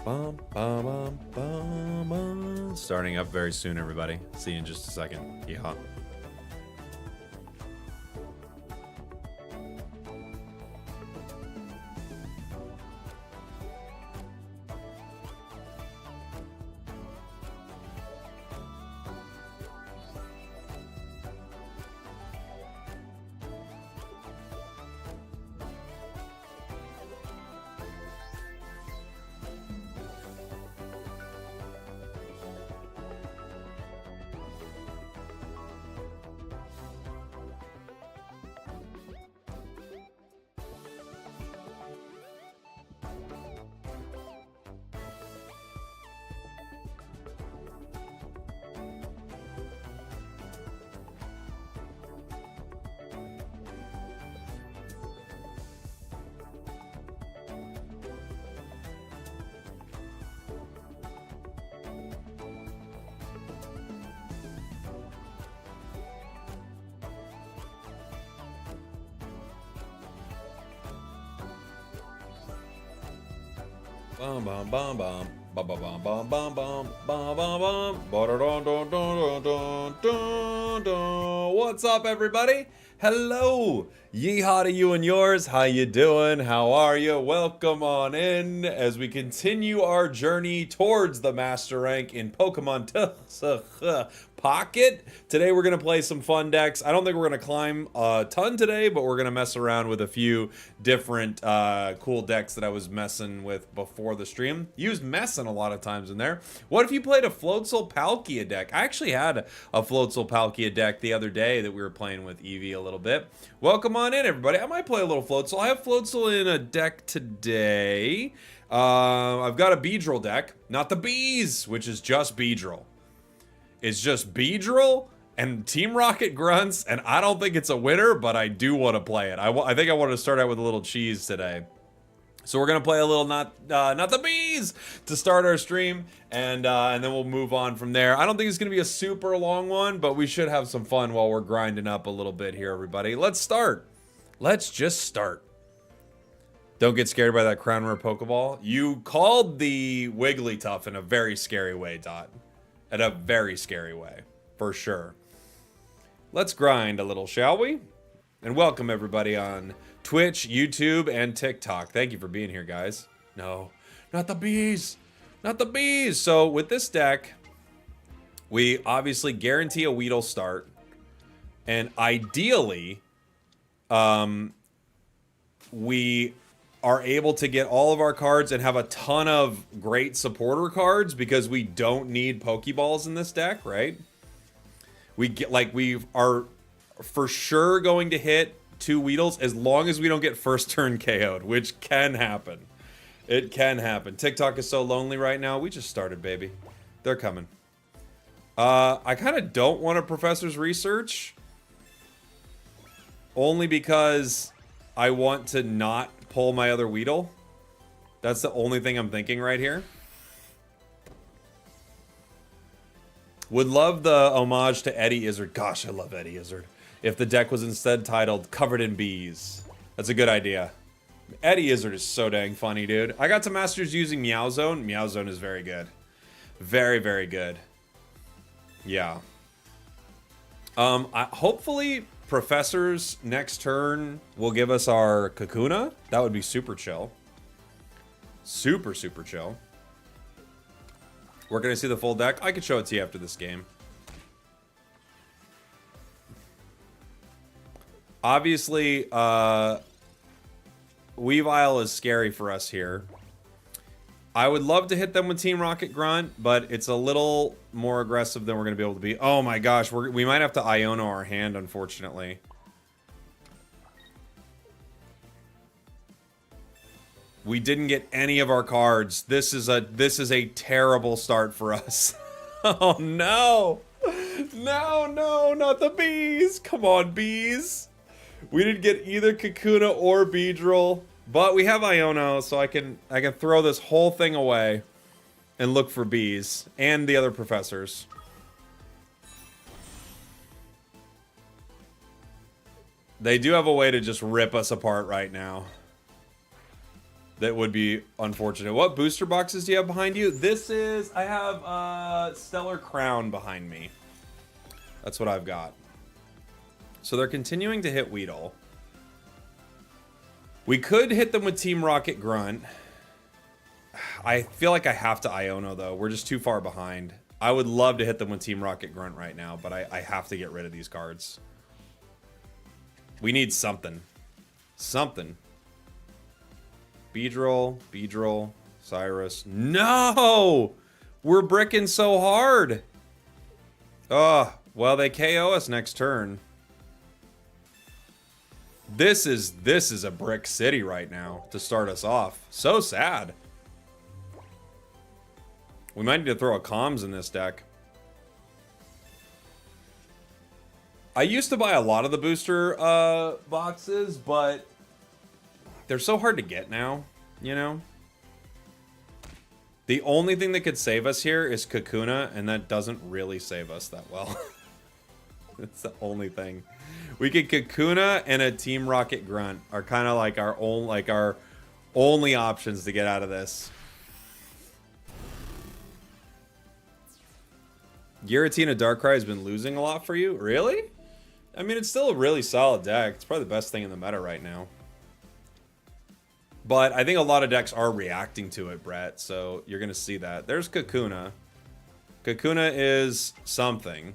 Bum, bum, bum, bum, bum. Starting up very soon, everybody. See you in just a second. Yeah. Bum bum bum bum bum bum bum bum bum bum bum bum bum. What's up, everybody? Hello, yeehaw to you and yours. How you doing? How are you? Welcome on in as we continue our journey towards the master rank in Pokemon TCG Pocket. Today we're going to play some fun decks. I don't think we're going to climb a ton today, but we're going to mess around with a few different cool decks that I was messing with before the stream. Used messing a lot of times in there. What if you played a Floatzel Palkia deck? I actually had a Floatzel Palkia deck the other day that we were playing with Eevee a little bit. Welcome on in, everybody. I might play a little Floatzel. I have Floatzel in a deck today. I've got a Beedrill deck. Not the Bees, which is just Beedrill. It's just Beedrill and Team Rocket grunts, and I don't think it's a winner, but I do want to play it. I think I wanted to start out with a little cheese today. So we're going to play a little not the Bees to start our stream, and then we'll move on from there. I don't think it's going to be a super long one, but we should have some fun while we're grinding up a little bit here, everybody. Let's start. Let's just start. Don't get scared by that Crown Rare Pokeball. You called the Wigglytuff in a very scary way, Dot. In a very scary way, for sure. Let's grind a little, shall we? And welcome everybody on Twitch, YouTube, and TikTok. Thank you for being here, guys. No, not the Bees. Not the Bees. So with this deck, we obviously guarantee a Weedle start. And ideally, we are able to get all of our cards and have a ton of great supporter cards because we don't need Pokeballs in this deck, right? We are for sure going to hit 2 Weedles as long as we don't get first turn KO'd, which can happen. It can happen. TikTok is so lonely right now. We just started, baby. They're coming. I kind of don't want a Professor's Research. Only because I want to not pull my other Weedle. That's the only thing I'm thinking right here. Would love the homage to Eddie Izzard. Gosh, I love Eddie Izzard. If the deck was instead titled Covered in Bees. That's a good idea. Eddie Izzard is so dang funny, dude. I got to masters using Meowzone. Meowzone is very good. Very, very good. Yeah. Hopefully Professor's next turn will give us our Kakuna. That would be super chill. Super, super chill. We're going to see the full deck. I could show it to you after this game. Obviously, Weavile is scary for us here. I would love to hit them with Team Rocket Grunt, but it's a little more aggressive than we're going to be able to be. Oh my gosh, we might have to Iono our hand, unfortunately. We didn't get any of our cards. This is a terrible start for us. Oh no. No, no, not the Bees. Come on, Bees. We didn't get either Kakuna or Beedrill. But we have Iono, so I can throw this whole thing away and look for Bees and the other professors. They do have a way to just rip us apart right now. that would be unfortunate. What booster boxes do you have behind you? This is, I have Stellar Crown behind me. That's what I've got. So they're continuing to hit Weedle. We could hit them with Team Rocket Grunt. I feel like I have to Iono, though. We're just too far behind. I would love to hit them with Team Rocket Grunt right now, but I have to get rid of these cards. We need something. Something. Beedrill, Cyrus. No! We're bricking so hard. Oh, well, they KO us next turn. This is a brick city right now to start us off. So sad. We might need to throw a comms in this deck. I used to buy a lot of the booster boxes, but they're so hard to get now, you know? The only thing that could save us here is Kakuna, and that doesn't really save us that well. That's the only thing. We could Kakuna and a Team Rocket Grunt are kind of like our only options to get out of this. Giratina Darkrai has been losing a lot for you? Really? I mean, it's still a really solid deck. It's probably the best thing in the meta right now. But I think a lot of decks are reacting to it, Brett, so you're going to see that. There's Kakuna. Kakuna is something.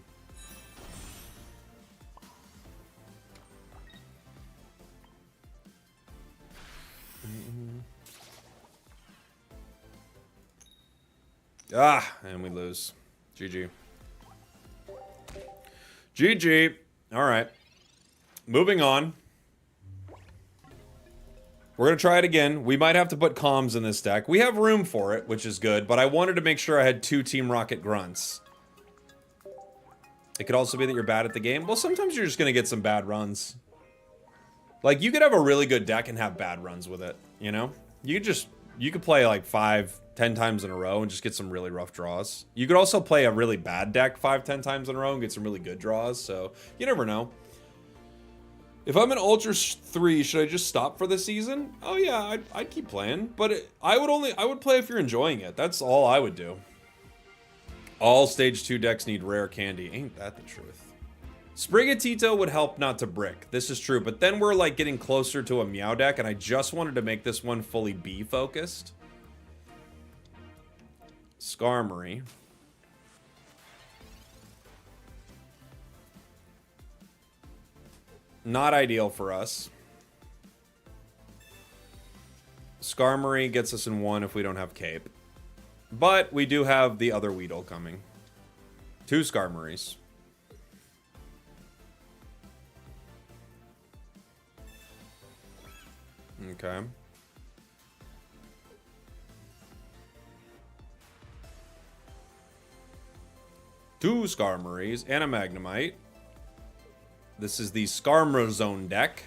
Ah, and we lose. GG. GG. All right. Moving on. We're going to try it again. We might have to put comms in this deck. We have room for it, which is good, but I wanted to make sure I had 2 Team Rocket Grunts. It could also be that you're bad at the game. Well, sometimes you're just going to get some bad runs. Like, you could have a really good deck and have bad runs with it, you know? You could play like 5-10 times in a row and just get some really rough draws. You could also play a really bad deck 5-10 times in a row and get some really good draws, so you never know. If I'm in Ultra 3, should I just stop for the season? Oh yeah, I'd keep playing, but I would play if you're enjoying it. That's all I would do. All Stage 2 decks need rare candy. Ain't that the truth? Sprigatito would help not to brick. This is true, but then we're like getting closer to a Meow deck, and I just wanted to make this one fully B focused. Skarmory. Not ideal for us. Skarmory gets us in 1 if we don't have Cape. But we do have the other Weedle coming. 2 Skarmories. Okay. Two Skarmories and a Magnemite. This is the Skarmazone deck.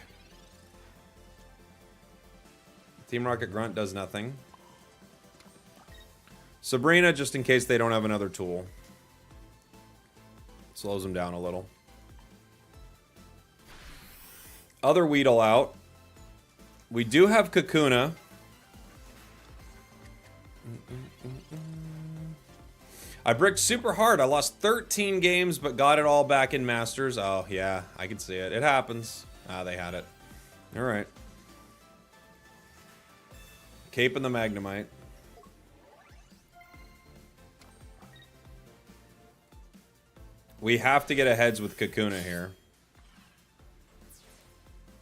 Team Rocket Grunt does nothing. Sabrina, just in case they don't have another tool. Slows them down a little. Other Weedle out. We do have Kakuna. I bricked super hard. I lost 13 games, but got it all back in Masters. Oh, yeah, I can see it. It happens. Ah, they had it. All right. Cape and the Magnemite. We have to get a heads with Kakuna here.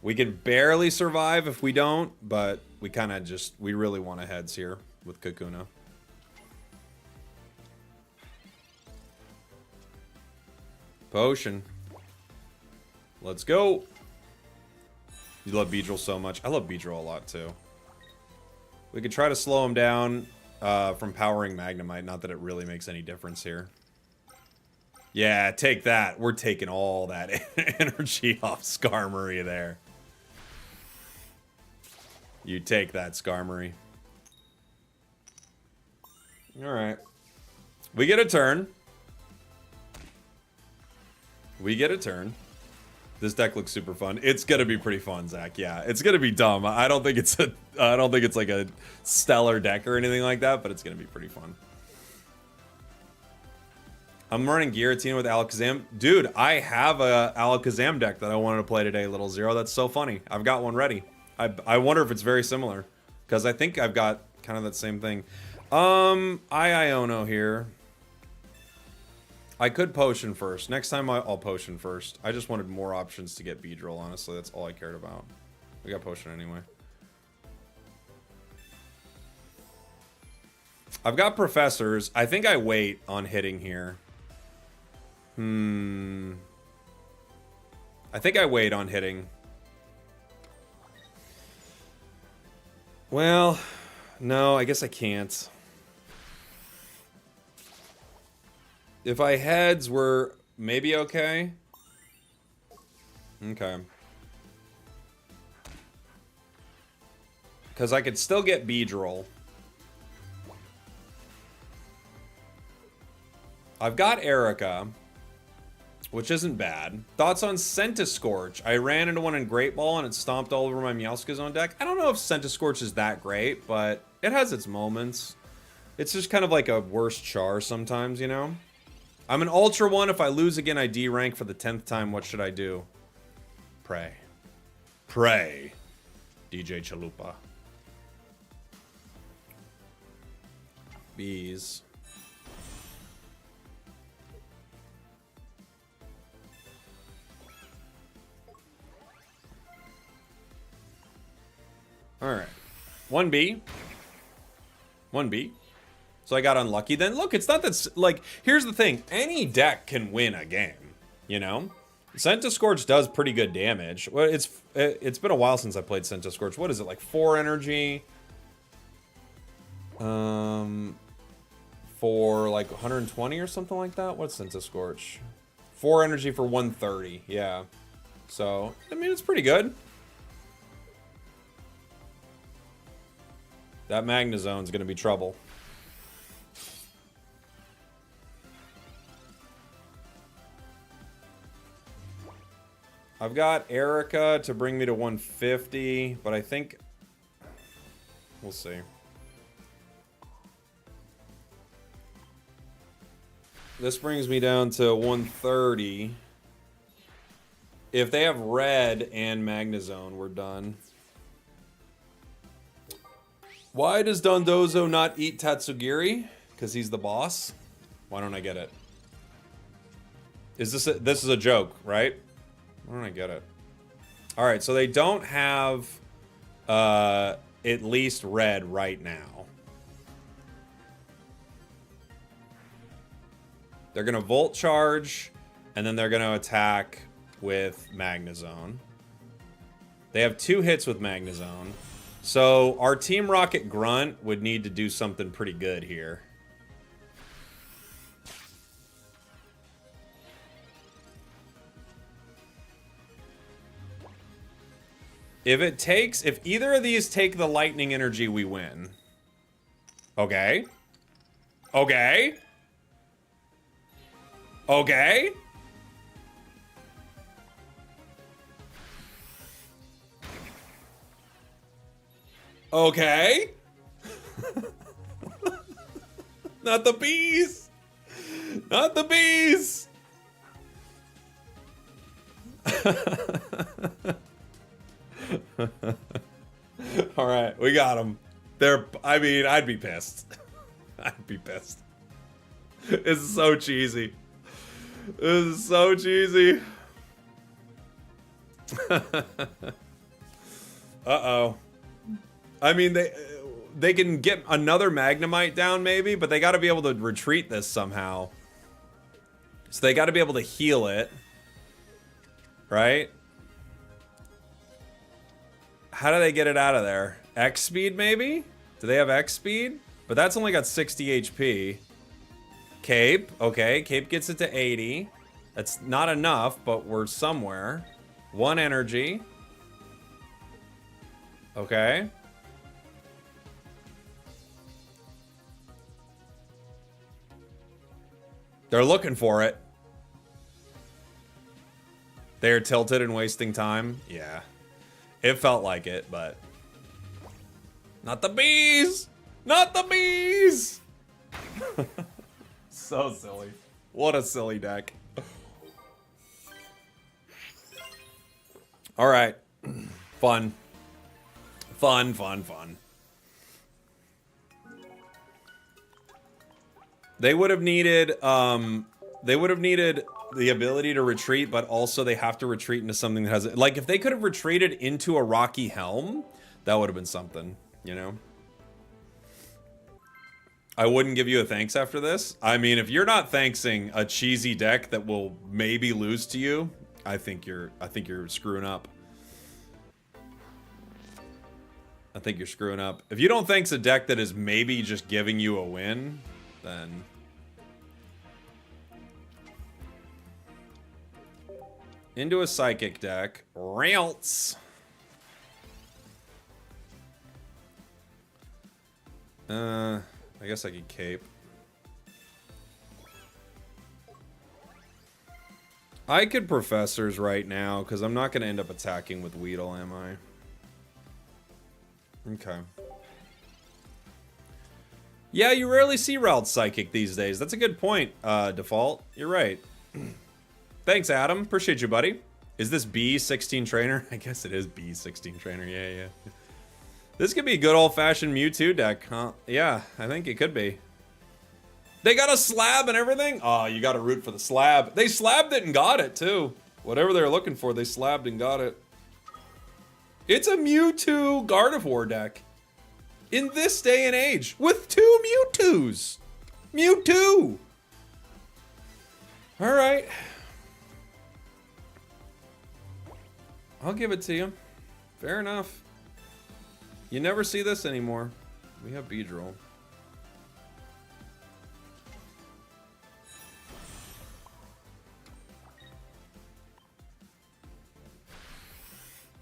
We can barely survive if we don't, but we kind of just, we really want a heads here with Kakuna. Potion. Let's go. You love Beedrill so much. I love Beedrill a lot too. We could try to slow him down from powering Magnemite. Not that it really makes any difference here. Yeah, take that. We're taking all that energy off Skarmory there. You take that, Skarmory. Alright. We get a turn. We get a turn. This deck looks super fun. It's gonna be pretty fun, Zach. Yeah, it's gonna be dumb. I don't think it's like a stellar deck or anything like that, but it's gonna be pretty fun. I'm running Guillotine with Alakazam. Dude, I have a Alakazam deck that I wanted to play today, Little Zero. That's so funny. I've got one ready. I wonder if it's very similar, because I think I've got kind of that same thing. Iono here. I could potion first. Next time I'll potion first. I just wanted more options to get Beedrill, honestly. That's all I cared about. We got potion anyway. I've got professors. I think I wait on hitting here. I think I wait on hitting. Well, no, I guess I can't. If I heads, we're maybe okay. Okay. Because I could still get Beedrill. I've got Erica, which isn't bad. Thoughts on Centiskorch? I ran into one in Great Ball and it stomped all over my Meowsca Zone deck. I don't know if Centiskorch is that great, but it has its moments. It's just kind of like a worse char sometimes, you know? I'm an Ultra 1. If I lose again, I D-rank for the 10th time. What should I do? Pray. Pray. DJ Chalupa. Bees. Alright. 1B. 1B. So I got unlucky then. Look, it's not that... Like, here's the thing. Any deck can win a game, you know? Centiskorch does pretty good damage. Well, it's been a while since I played Centiskorch. What is it, like 4 energy? For like 120 or something like that? What's Centiskorch? 4 energy for 130, yeah. So, I mean, it's pretty good. That Magnezone's gonna be trouble. I've got Erica to bring me to 150, but I think... We'll see. This brings me down to 130. If they have red and Magnezone, we're done. Why does Dondozo not eat Tatsugiri? Because he's the boss? Why don't I get it? Is this this is a joke, right? Why don't I get it? Alright, so they don't have at least red right now. They're going to Volt Charge, and then they're going to attack with Magnezone. They have 2 hits with Magnezone. So our Team Rocket Grunt would need to do something pretty good here. If either of these take the lightning energy, we win. Okay. Okay. Okay. Okay. Not the bees. Not the bees. All right, we got them. I mean, I'd be pissed. I'd be pissed. This is so cheesy. This is so cheesy. Uh-oh. I mean, they can get another Magnemite down maybe, but they got to be able to retreat this somehow. So they got to be able to heal it. Right? How do they get it out of there? X speed maybe? Do they have X speed? But that's only got 60 HP. Cape. Okay, Cape gets it to 80. That's not enough, but we're somewhere. 1 energy. Okay. They're looking for it. They're tilted and wasting time. Yeah. It felt like it, but... Not the bees! Not the bees! So silly. What a silly deck. Alright. Fun. Fun, fun, fun. They would have needed, the ability to retreat, but also they have to retreat into something that has... Like, if they could have retreated into a Rocky Helm, that would have been something, you know? I wouldn't give you a thanks after this. I mean, if you're not thanksing a cheesy deck that will maybe lose to you, I think you're screwing up. I think you're screwing up. If you don't thanks a deck that is maybe just giving you a win, then... Into a Psychic deck. Ralts. I guess I could cape. I could Professors right now, because I'm not going to end up attacking with Weedle, am I? Okay. Yeah, you rarely see Ralts Psychic these days. That's a good point, Default. You're right. Thanks, Adam. Appreciate you, buddy. Is this B16 Trainer? I guess it is B16 Trainer. Yeah, yeah. This could be a good old-fashioned Mewtwo deck, huh? Yeah, I think it could be. They got a slab and everything? Oh, you got to root for the slab. They slabbed it and got it, too. Whatever they were looking for, they slabbed and got it. It's a Mewtwo Gardevoir deck. In this day and age. With 2 Mewtwo's. Mewtwo! Alright. I'll give it to you. Fair enough. You never see this anymore. We have Beedrill.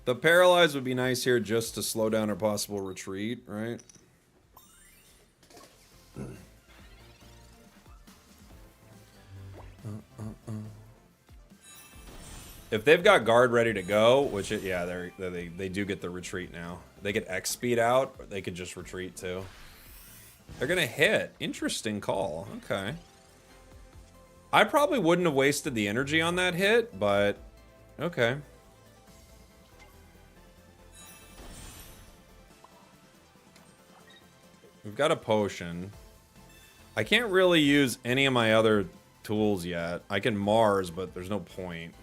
The Paralyze would be nice here just to slow down our possible retreat, right? If they've got guard ready to go, which yeah, they do get the retreat now. They get X speed out, or they could just retreat too. They're gonna hit. Interesting call. Okay. I probably wouldn't have wasted the energy on that hit, but okay. We've got a potion. I can't really use any of my other tools yet. I can Mars, but there's no point.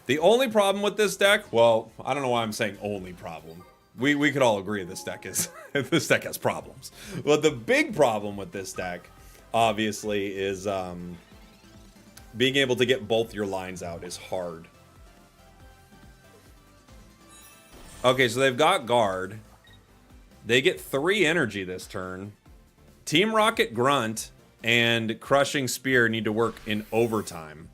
The only problem with this deck, well, I don't know why I'm saying only problem. We could all agree this deck is this deck has problems. But the big problem with this deck, obviously, is being able to get both your lines out is hard. Okay, so they've got guard. They get 3 energy this turn. Team Rocket Grunt and Crushing Spear need to work in overtime.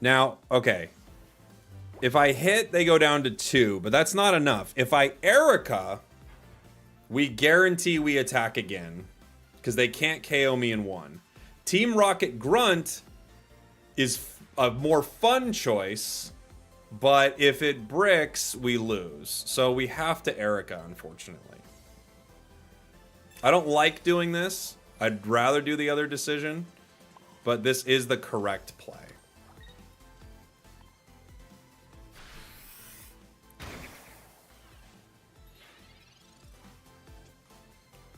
Now, okay. If I hit, they go down to 2, but that's not enough. If I Erica, we guarantee we attack again, because they can't KO me in 1. Team Rocket Grunt is a more fun choice, but if it bricks, we lose. So we have to Erica, unfortunately. I don't like doing this. I'd rather do the other decision, but this is the correct play.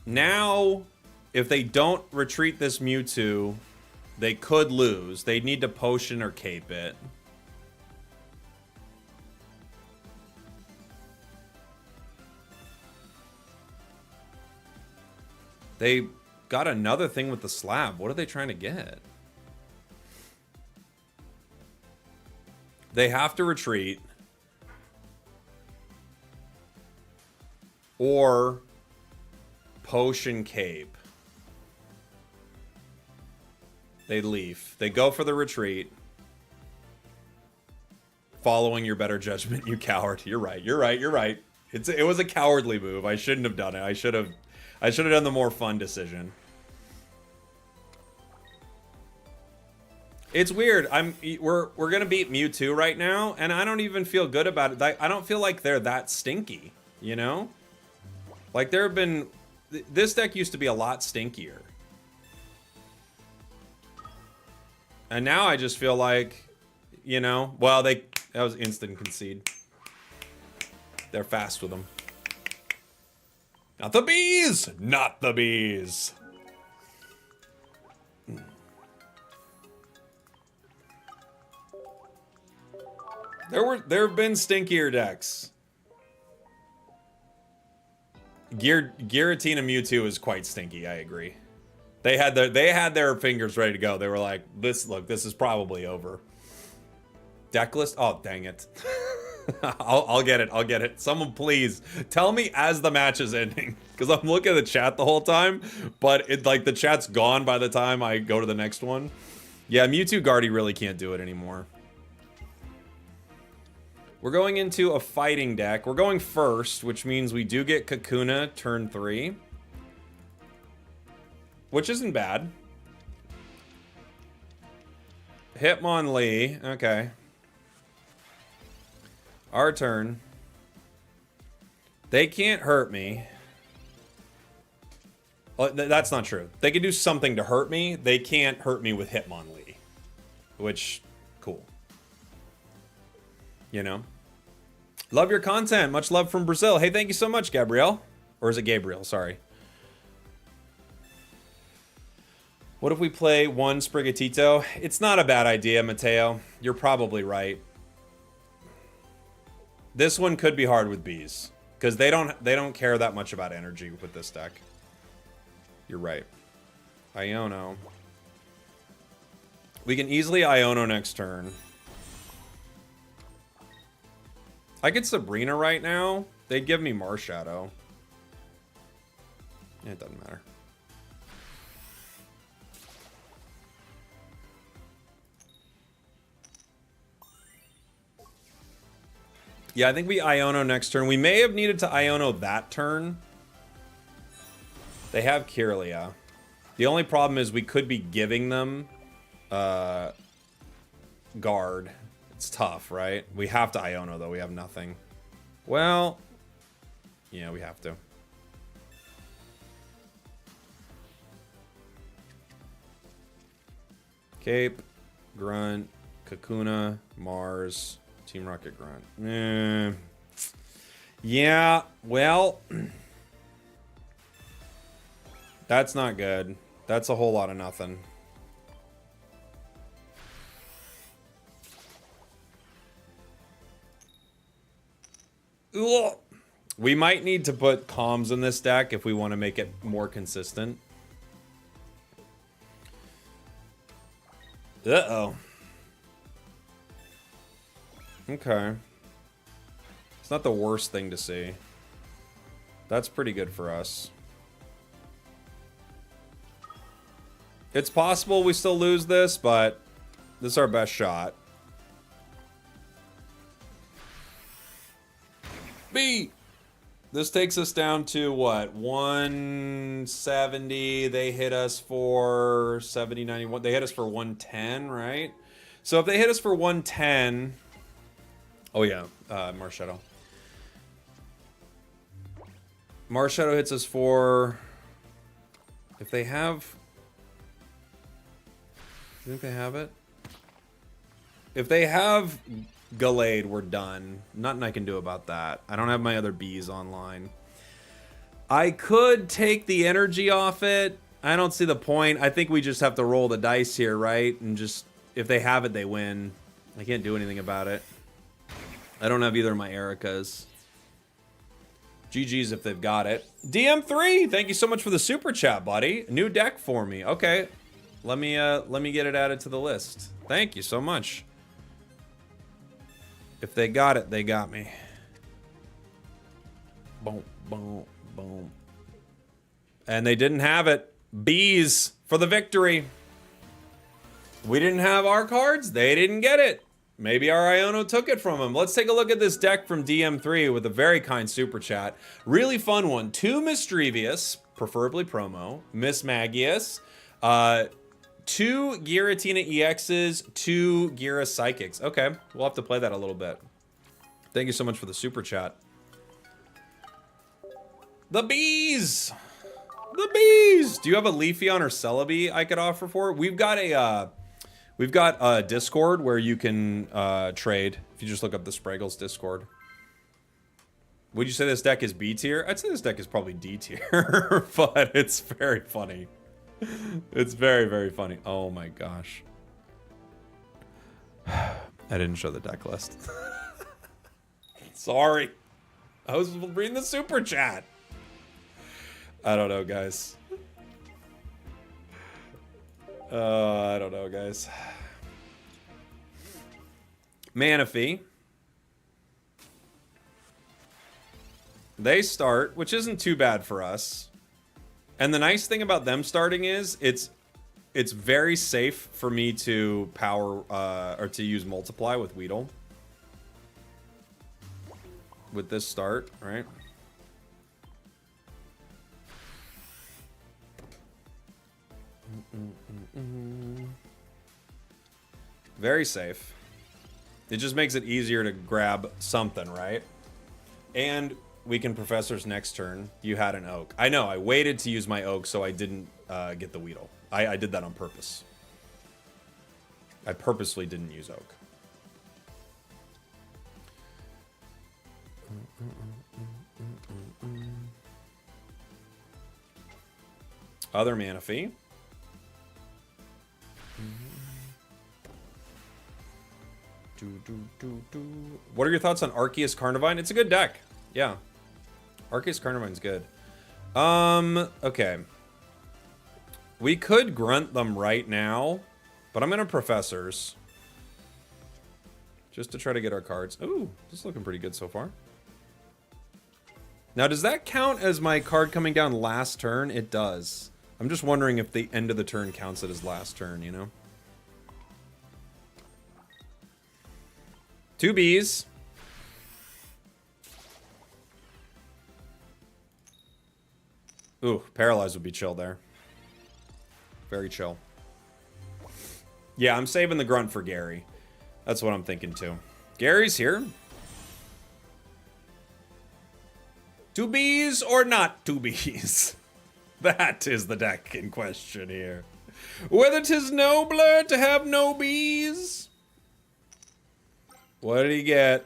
Now, if they don't retreat this Mewtwo, they could lose. They need to potion or cape it. They got another thing with the slab. What are they trying to get? They have to retreat. Or potion cape. They leave. They go for the retreat. Following your better judgment, you coward. You're right. You're right. You're right. It was a cowardly move. I shouldn't have done it. I should have done the more fun decision. It's weird. We're gonna beat Mewtwo right now, and I don't even feel good about it. I don't feel like they're that stinky, you know? Like there have been, this deck used to be a lot stinkier. And now I just feel like, you know, well, that was instant concede. They're fast with them. Not the bees! Not the bees! There have been stinkier decks. Giratina Mewtwo is quite stinky, I agree. They had their fingers ready to go. They were like, this is probably over. Deck list? Oh, dang it. I'll get it. Someone please tell me as the match is ending. Because I'm looking at the chat the whole time, but the chat's gone by the time I go to the next one. Yeah, Mewtwo Guardy really can't do it anymore. We're going into a fighting deck. We're going first, which means we do get Kakuna turn 3. Which isn't bad. Hitmonlee, okay. Our turn. They can't hurt me. Well, that's not true. They can do something to hurt me. They can't hurt me with Hitmonlee. Which, cool. You know? Love your content. Much love from Brazil. Hey, thank you so much, Gabrielle. Or is it Gabriel? Sorry. What if we play one Sprigatito? It's not a bad idea, Mateo. You're probably right. This one could be hard with bees. Because they don't care that much about energy with this deck. You're right. Iono. We can easily Iono next turn. I get Sabrina right now. They'd give me Marshadow. It doesn't matter. Yeah, I think we Iono next turn. We may have needed to Iono that turn. They have Kirlia. The only problem is we could be giving them guard. It's tough, right? We have to Iono, though. We have nothing. Well, yeah, we have to. Cape, Grunt, Kakuna, Mars, Team Rocket Grunt. Yeah, well, that's not good. That's a whole lot of nothing. Ugh. We might need to put comms in this deck if we want to make it more consistent. Uh-oh. Okay. It's not the worst thing to see. That's pretty good for us. It's possible we still lose this, but this is our best shot. B! This takes us down to what? 170. They hit us for 70, 91. They hit us for 110, right? So if they hit us for 110... Oh, yeah. Marshadow. Marshadow hits us for... If they have... Do you think they have it? If they have Gallade, we're done. Nothing I can do about that. I don't have my other bees online. I could take the energy off it. I don't see the point. I think we just have to roll the dice here, right? And just, if they have it, they win. I can't do anything about it. I don't have either of my Ericas. GG's if they've got it. DM3, thank you so much for the super chat, buddy. New deck for me. Okay. Let me get it added to the list. Thank you so much. If they got it, they got me. Boom, boom, boom. And they didn't have it. Bees for the victory. We didn't have our cards. They didn't get it. Maybe our Iono took it from him. Let's take a look at this deck from DM3 with a very kind super chat. Really fun one. 2 Mischievous, preferably promo. Miss Magius. 2 Giratina EXs, 2 Gira Psychics. Okay, we'll have to play that a little bit. Thank you so much for the super chat. The bees! The bees! Do you have a Leafeon or Celebi I could offer for? We've got a Discord where you can trade. If you just look up the Spragels Discord. Would you say this deck is B tier? I'd say this deck is probably D tier, but it's very funny. It's very, very funny. Oh my gosh. I didn't show the deck list. Sorry. I was reading the super chat. I don't know, guys. I don't know, guys. Manaphy. They start, which isn't too bad for us. And the nice thing about them starting is it's very safe for me to power or to use multiply with Weedle. With this start, right? Very safe. It just makes it easier to grab something, right? And we can Professor's next turn. You had an Oak. I know, I waited to use my Oak so I didn't get the Weedle. I did that on purpose. I purposely didn't use Oak. Other Manaphy. What are your thoughts on Arceus Carnivine? It's a good deck. Yeah. Arceus Carnivine's good. Okay. We could grunt them right now, but I'm gonna Professors. Just to try to get our cards. Ooh, this is looking pretty good so far. Now, does that count as my card coming down last turn? It does. I'm just wondering if the end of the turn counts it as last turn, you know? 2 bees. Ooh, Paralyze would be chill there. Very chill. Yeah, I'm saving the grunt for Gary. That's what I'm thinking too. Gary's here. 2 bees or not 2 bees? That is the deck in question here. Whether 'tis nobler to have no bees. What did he get?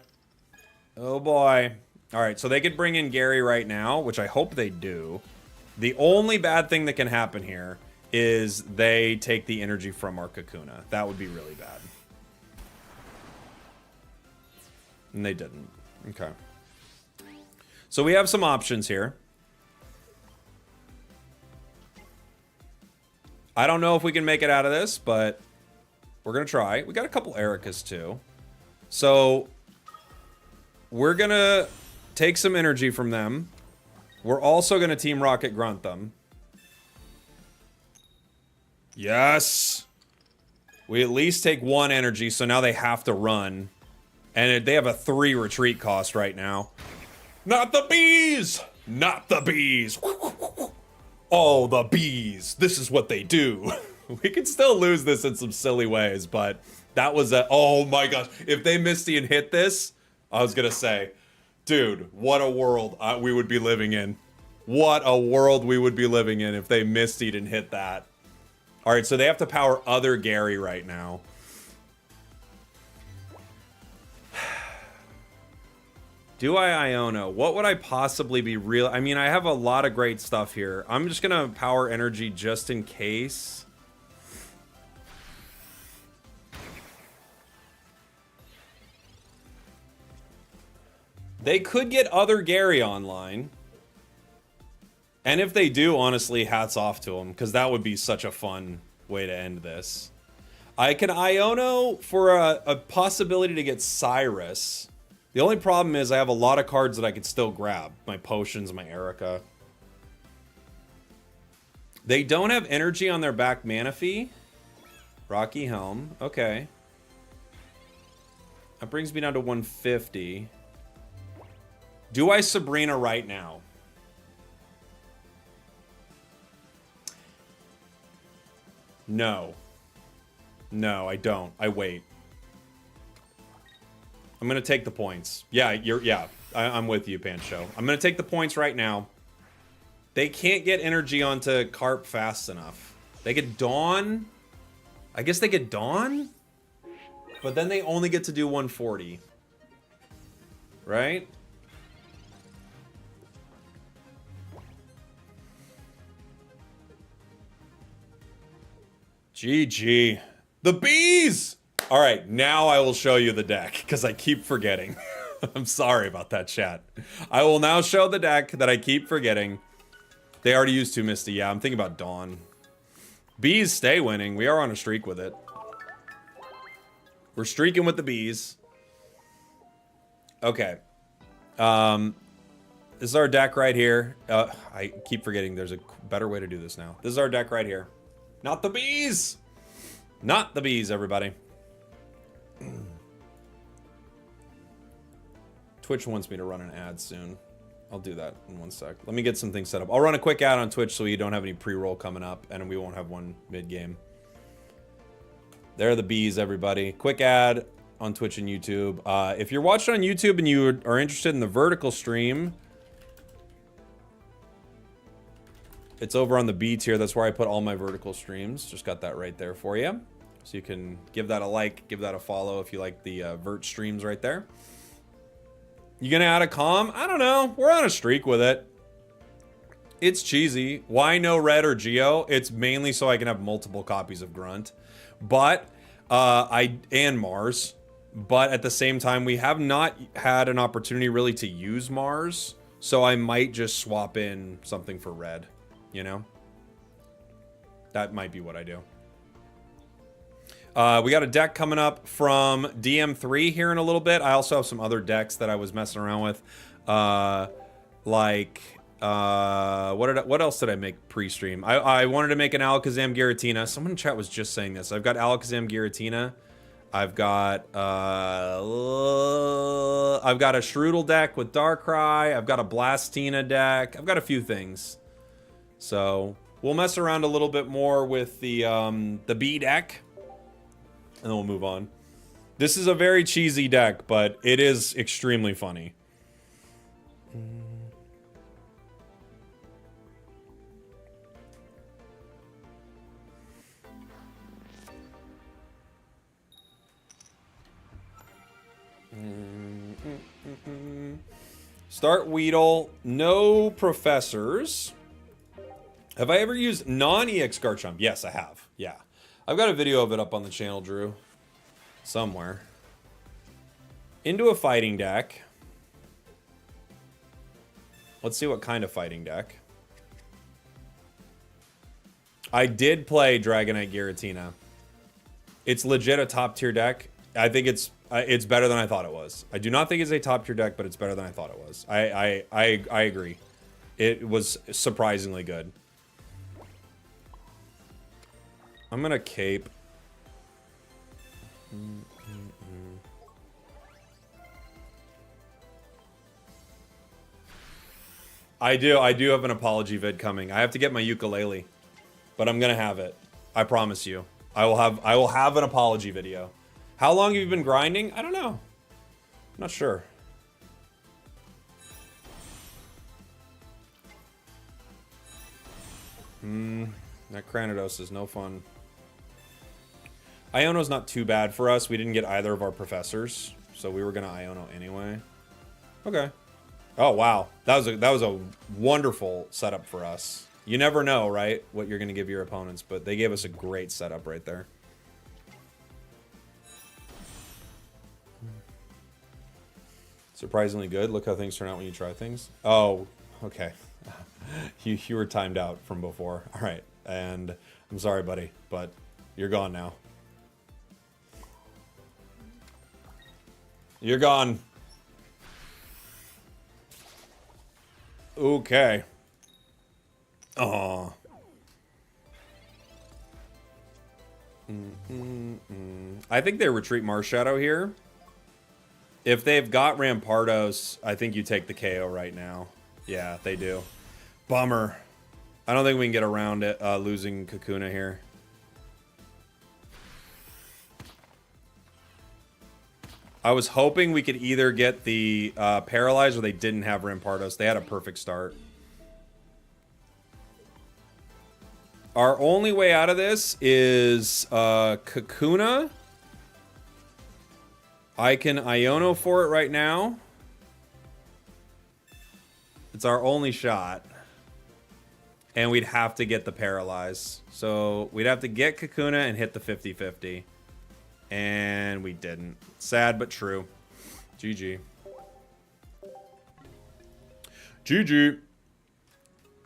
Oh boy. Alright, so they could bring in Gary right now, which I hope they do. The only bad thing that can happen here is they take the energy from our Kakuna. That would be really bad. And they didn't. Okay. So we have some options here. I don't know if we can make it out of this, but we're going to try. We got a couple Ericas too. So we're going to take some energy from them. We're also going to Team Rocket grunt them. Yes. We at least take 1 energy, so now they have to run. And they have a 3 retreat cost right now. Not the bees! Not the bees! Oh, the bees. This is what they do. We could still lose this in some silly ways, but that was a... Oh my gosh. If they Misty and hit this, I was going to say... Dude, what a world we would be living in. What a world we would be living in if they Mistied and hit that. Alright, so they have to power other Gary right now. Do I Iono? What would I possibly be real? I mean, I have a lot of great stuff here. I'm just gonna power energy just in case. They could get other Gary online. And if they do, honestly, hats off to them, because that would be such a fun way to end this. I can Iono for a possibility to get Cyrus. The only problem is I have a lot of cards that I could still grab. My potions, my Erica. They don't have energy on their back Manaphy. Rocky Helm. Okay. That brings me down to 150. Do I Sabrina right now? No. No, I don't. I wait. I'm gonna take the points. Yeah, I'm with you, Pancho. I'm gonna take the points right now. They can't get energy onto Carp fast enough. They get Dawn. I guess they get Dawn? But then they only get to do 140. Right? GG. The bees! All right, now I will show you the deck, because I keep forgetting. I'm sorry about that, chat. I will now show the deck that I keep forgetting. They already used 2 Misty. Yeah, I'm thinking about Dawn. Bees stay winning. We are on a streak with it. We're streaking with the bees. Okay. This is our deck right here. I keep forgetting there's a better way to do this now. This is our deck right here. Not the bees! Not the bees, everybody. Twitch wants me to run an ad soon. I'll do that in 1 sec. Let me get some things set up. I'll run a quick ad on Twitch so you don't have any pre-roll coming up, and we won't have one mid-game. There are the bees, everybody. Quick ad on Twitch and YouTube. If you're watching on YouTube and you are interested in the vertical stream, it's over on the B tier. That's where I put all my vertical streams. Just got that right there for you. So you can give that a like, give that a follow if you like the vert streams right there. You gonna add a comm? I don't know. We're on a streak with it. It's cheesy. Why no red or Geo? It's mainly so I can have multiple copies of Grunt. But, and Mars. But at the same time, we have not had an opportunity really to use Mars. So I might just swap in something for red. You know? That might be what I do. We got a deck coming up from DM3 here in a little bit. I also have some other decks that I was messing around with. What else did I make pre-stream? I wanted to make an Alakazam Giratina. Someone in chat was just saying this. I've got Alakazam Giratina. I've got a Shroodle deck with Darkrai. I've got a Blastina deck. I've got a few things. So we'll mess around a little bit more with the B deck. And then we'll move on. This is a very cheesy deck, but it is extremely funny. Start Weedle. No professors. Have I ever used non-EX Garchomp? Yes, I have. Yeah. I've got a video of it up on the channel, Drew. Somewhere. Into a fighting deck. Let's see what kind of fighting deck. I did play Dragonite Giratina. It's legit a top tier deck. I think it's better than I thought it was. I do not think it's a top tier deck, but it's better than I thought it was. I agree. It was surprisingly good. I'm gonna cape. I do have an apology vid coming. I have to get my ukulele, but I'm gonna have it. I promise you. I will have an apology video. How long have you been grinding? I don't know. I'm not sure. That Cranidos is no fun. Iono's not too bad for us. We didn't get either of our professors, so we were gonna Iono anyway. Okay. Oh wow, that was a wonderful setup for us. You never know, right, what you're gonna give your opponents, but they gave us a great setup right there. Surprisingly good. Look how things turn out when you try things. Oh, okay. You were timed out from before. All right, and I'm sorry, buddy, but you're gone now. You're gone. Okay. Oh. I think they retreat Marshadow here. If they've got Rampardos, I think you take the KO right now. Yeah, they do. Bummer. I don't think we can get around it losing Kakuna here. I was hoping we could either get the Paralyze or they didn't have Rampardos. They had a perfect start. Our only way out of this is Kakuna. I can Iono for it right now. It's our only shot. And we'd have to get the Paralyze. So we'd have to get Kakuna and hit the 50-50. And we didn't. Sad but true. GG. GG.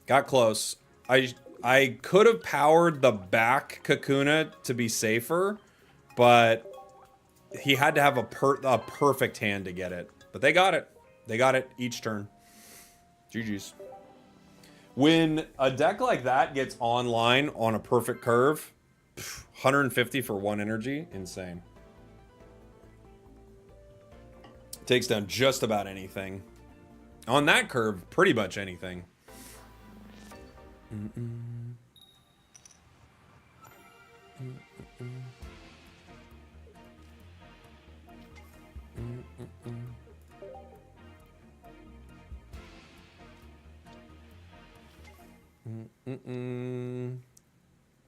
Got close. I could have powered the back Kakuna to be safer, but he had to have a perfect hand to get it. But they got it. They got it each turn. GG's. When a deck like that gets online on a perfect curve, 150 for 1 energy, insane. Takes down just about anything. On that curve, pretty much anything.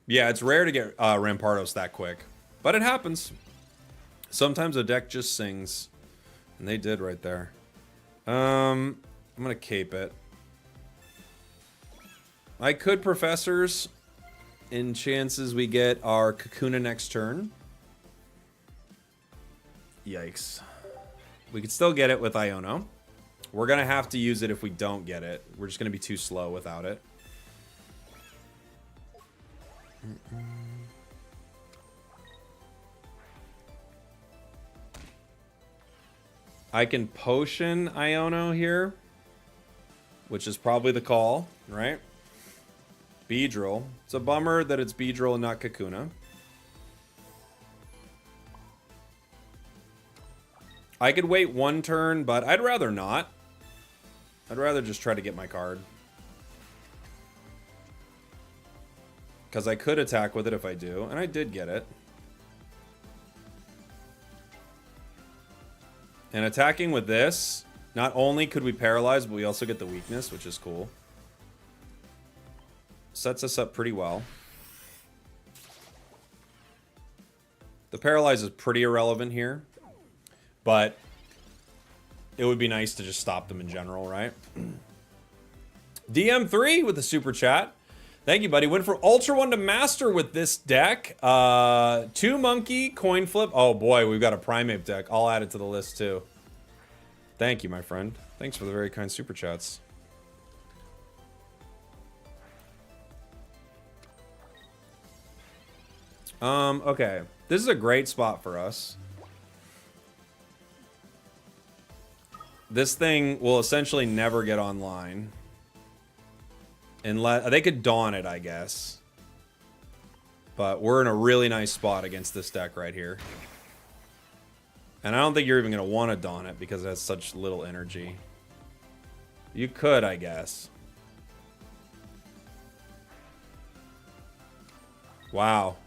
Yeah, it's rare to get Rampardos that quick, but it happens. Sometimes a deck just sings, and they did right there. I'm gonna cape it. I could Professors in chances we get our Kakuna next turn. Yikes. We could still get it with Iono. We're gonna have to use it if we don't get it. We're just gonna be too slow without it. I can Potion Iono here, which is probably the call, right? Beedrill. It's a bummer that it's Beedrill and not Kakuna. I could wait 1 turn, but I'd rather not. I'd rather just try to get my card. Because I could attack with it if I do, and I did get it. And attacking with this, not only could we paralyze, but we also get the weakness, which is cool. Sets us up pretty well. The paralyze is pretty irrelevant here, but it would be nice to just stop them in general, right? DM3 with the super chat. Thank you, buddy. Went for Ultra 1 to Master with this deck. 2 Monkey, Coin Flip. Oh, boy, we've got a Primeape deck. I'll add it to the list, too. Thank you, my friend. Thanks for the very kind super chats. Okay. This is a great spot for us. This thing will essentially never get online. Unless they could Dawn it, I guess. But we're in a really nice spot against this deck right here. And I don't think you're even going to want to Dawn it because it has such little energy. You could, I guess. Wow.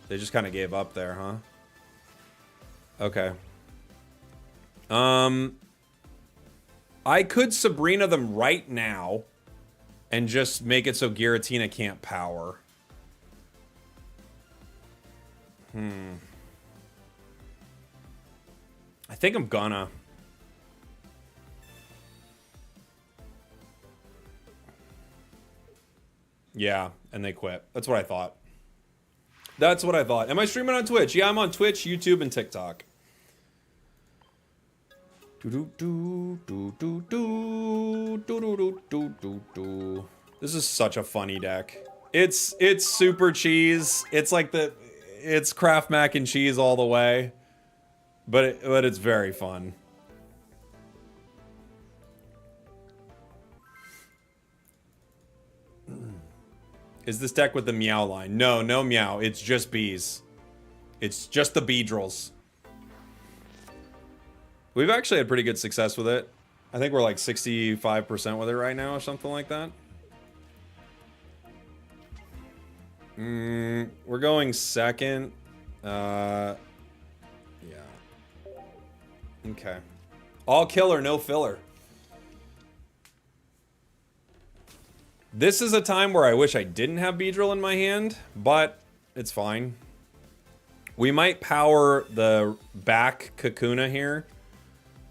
They just kind of gave up there, huh? Okay. I could Sabrina them right now and just make it so Giratina can't power. I think I'm gonna. Yeah, and they quit. That's what I thought. That's what I thought. Am I streaming on Twitch? Yeah, I'm on Twitch, YouTube, and TikTok. This is such a funny deck. It's super cheese. It's like it's Kraft mac and cheese all the way. But it's very fun. Is this deck with the meow line? No, no meow. It's just bees. It's just the Beedrills. We've actually had pretty good success with it. I think we're like 65% with it right now or something like that. We're going second. Yeah. Okay. All killer, no filler. This is a time where I wish I didn't have Beedrill in my hand, but it's fine. We might power the back Kakuna here,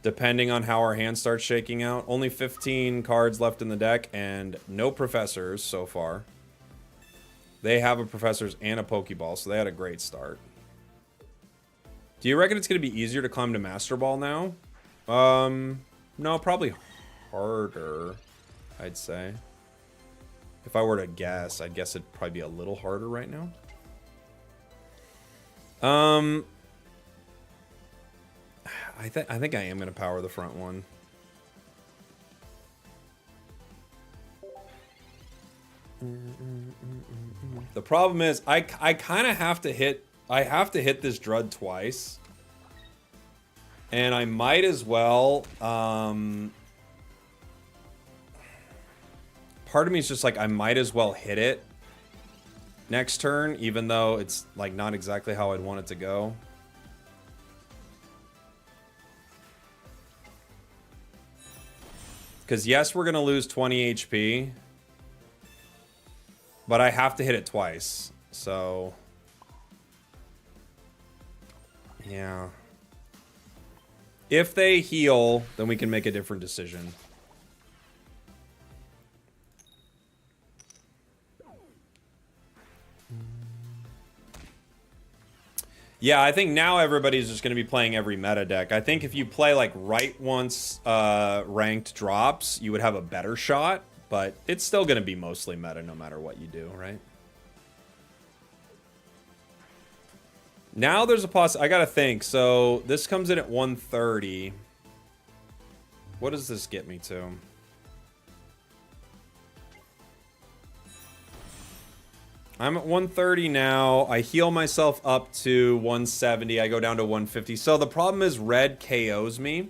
depending on how our hand starts shaking out. Only 15 cards left in the deck, and no professors so far. They have a professors and a Pokeball, so they had a great start. Do you reckon it's going to be easier to climb to Master Ball now? No, probably harder, I'd say. If I were to guess, I'd guess it'd probably be a little harder right now. I think I am going to power the front one. The problem is I kind of have to hit this Drud twice. And I might as well part of me is just like I might as well hit it next turn, even though it's like not exactly how I'd want it to go. Because yes, we're gonna lose 20 HP, but I have to hit it twice, so yeah. If they heal, then we can make a different decision. Yeah, I think now everybody's just going to be playing every meta deck. I think if you play like right once ranked drops, you would have a better shot, but it's still going to be mostly meta no matter what you do, right? Now there's a I gotta think. So this comes in at 130. What does this get me to? I'm at 130 now. I heal myself up to 170. I go down to 150. So the problem is red KOs me.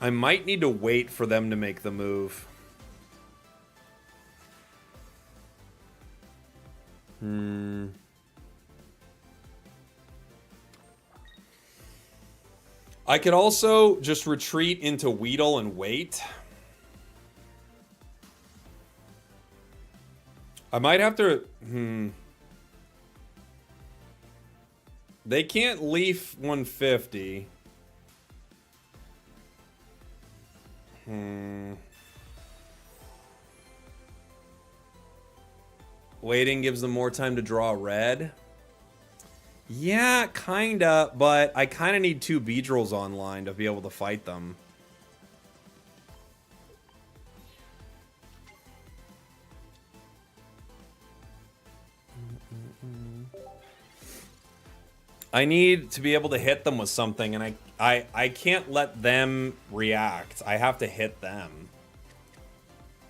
I might need to wait for them to make the move. I could also just retreat into Weedle and wait. I might have to... They can't leaf 150. Waiting gives them more time to draw red. Yeah, kinda, but I kinda need 2 Beedrills online to be able to fight them. I need to be able to hit them with something, and I can't let them react. I have to hit them.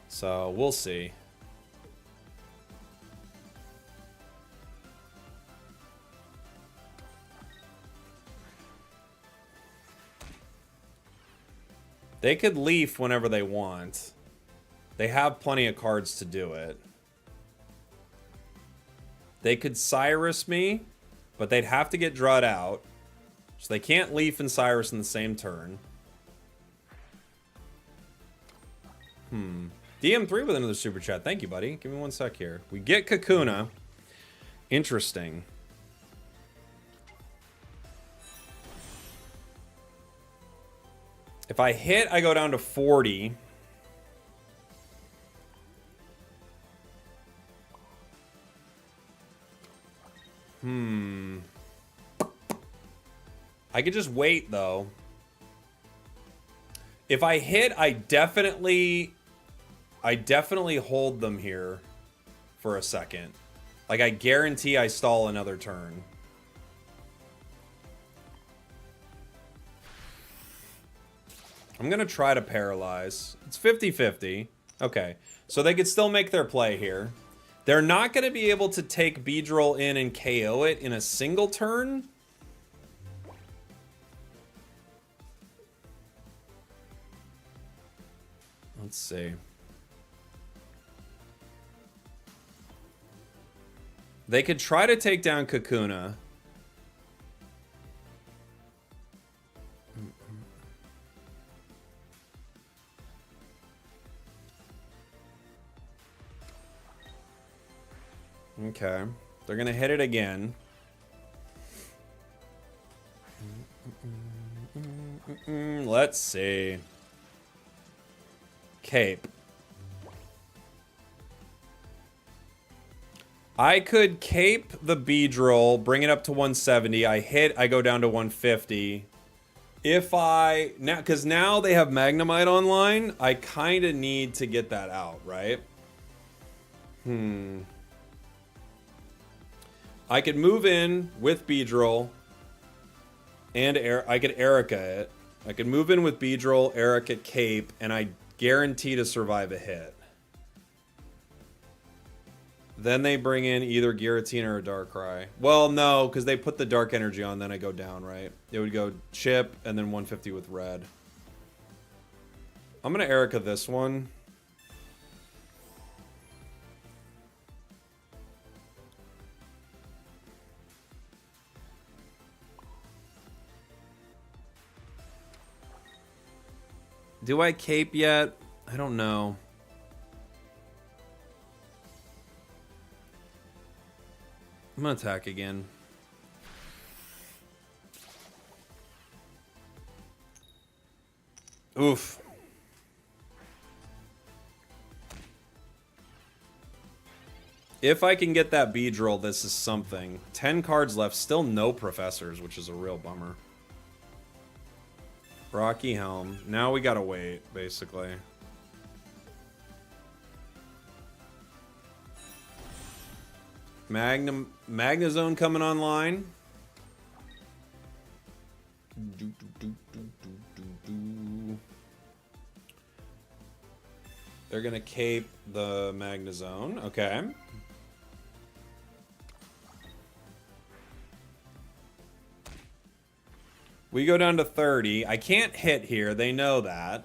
So, we'll see. They could leaf whenever they want. They have plenty of cards to do it. They could Cyrus me, but they'd have to get Drud out. So they can't leaf and Cyrus in the same turn. DM3 with another super chat. Thank you, buddy. Give me 1 sec here. We get Kakuna. Interesting. If I hit, I go down to 40. I could just wait, though. If I hit, I definitely hold them here for a second. Like, I guarantee I stall another turn. I'm going to try to paralyze. It's 50-50. Okay. So they could still make their play here. They're not going to be able to take Beedrill in and KO it in a single turn. Let's see. They could try to take down Kakuna. Okay. They're going to hit it again. Let's see. Cape. I could cape the Beedrill, bring it up to 170. I hit, I go down to 150. If I, now, because now they have Magnemite online, I kind of need to get that out, right? I could move in with Beedrill and I could Erica it. I could move in with Beedrill, Erica Cape, and I guarantee to survive a hit. Then they bring in either Giratina or Darkrai. Well, no, because they put the Dark Energy on, then I go down, right? It would go Chip, and then 150 with Red. I'm going to Erica this one. Do I cape yet? I don't know. I'm gonna attack again. Oof. If I can get that Beedrill, this is something. 10 cards left, still no professors, which is a real bummer. Rocky Helm. Now we gotta wait, basically. Magnezone coming online. They're gonna cape the Magnezone. Okay. We go down to 30. I can't hit here. They know that.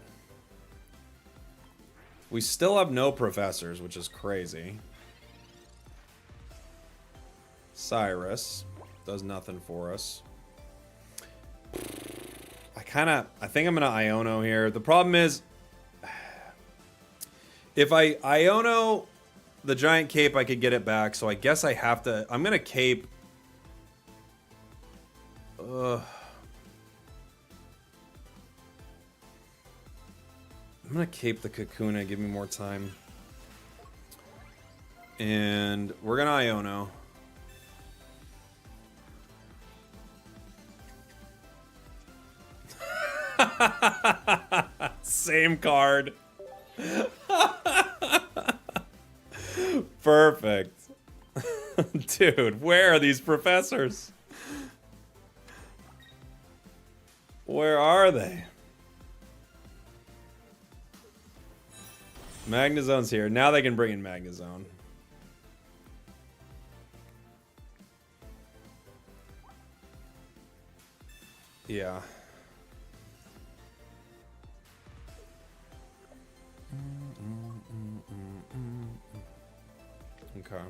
We still have no professors, which is crazy. Cyrus does nothing for us. I think I'm gonna Iono here. The problem is, if I Iono the giant cape, I could get it back. So I guess I have to. I'm gonna cape. I'm gonna cape the Kakuna. Give me more time. And we're gonna Iono. Same card. Perfect. Dude, where are these professors? Where are they? Magnezone's here. Now they can bring in Magnezone. Yeah. Okay.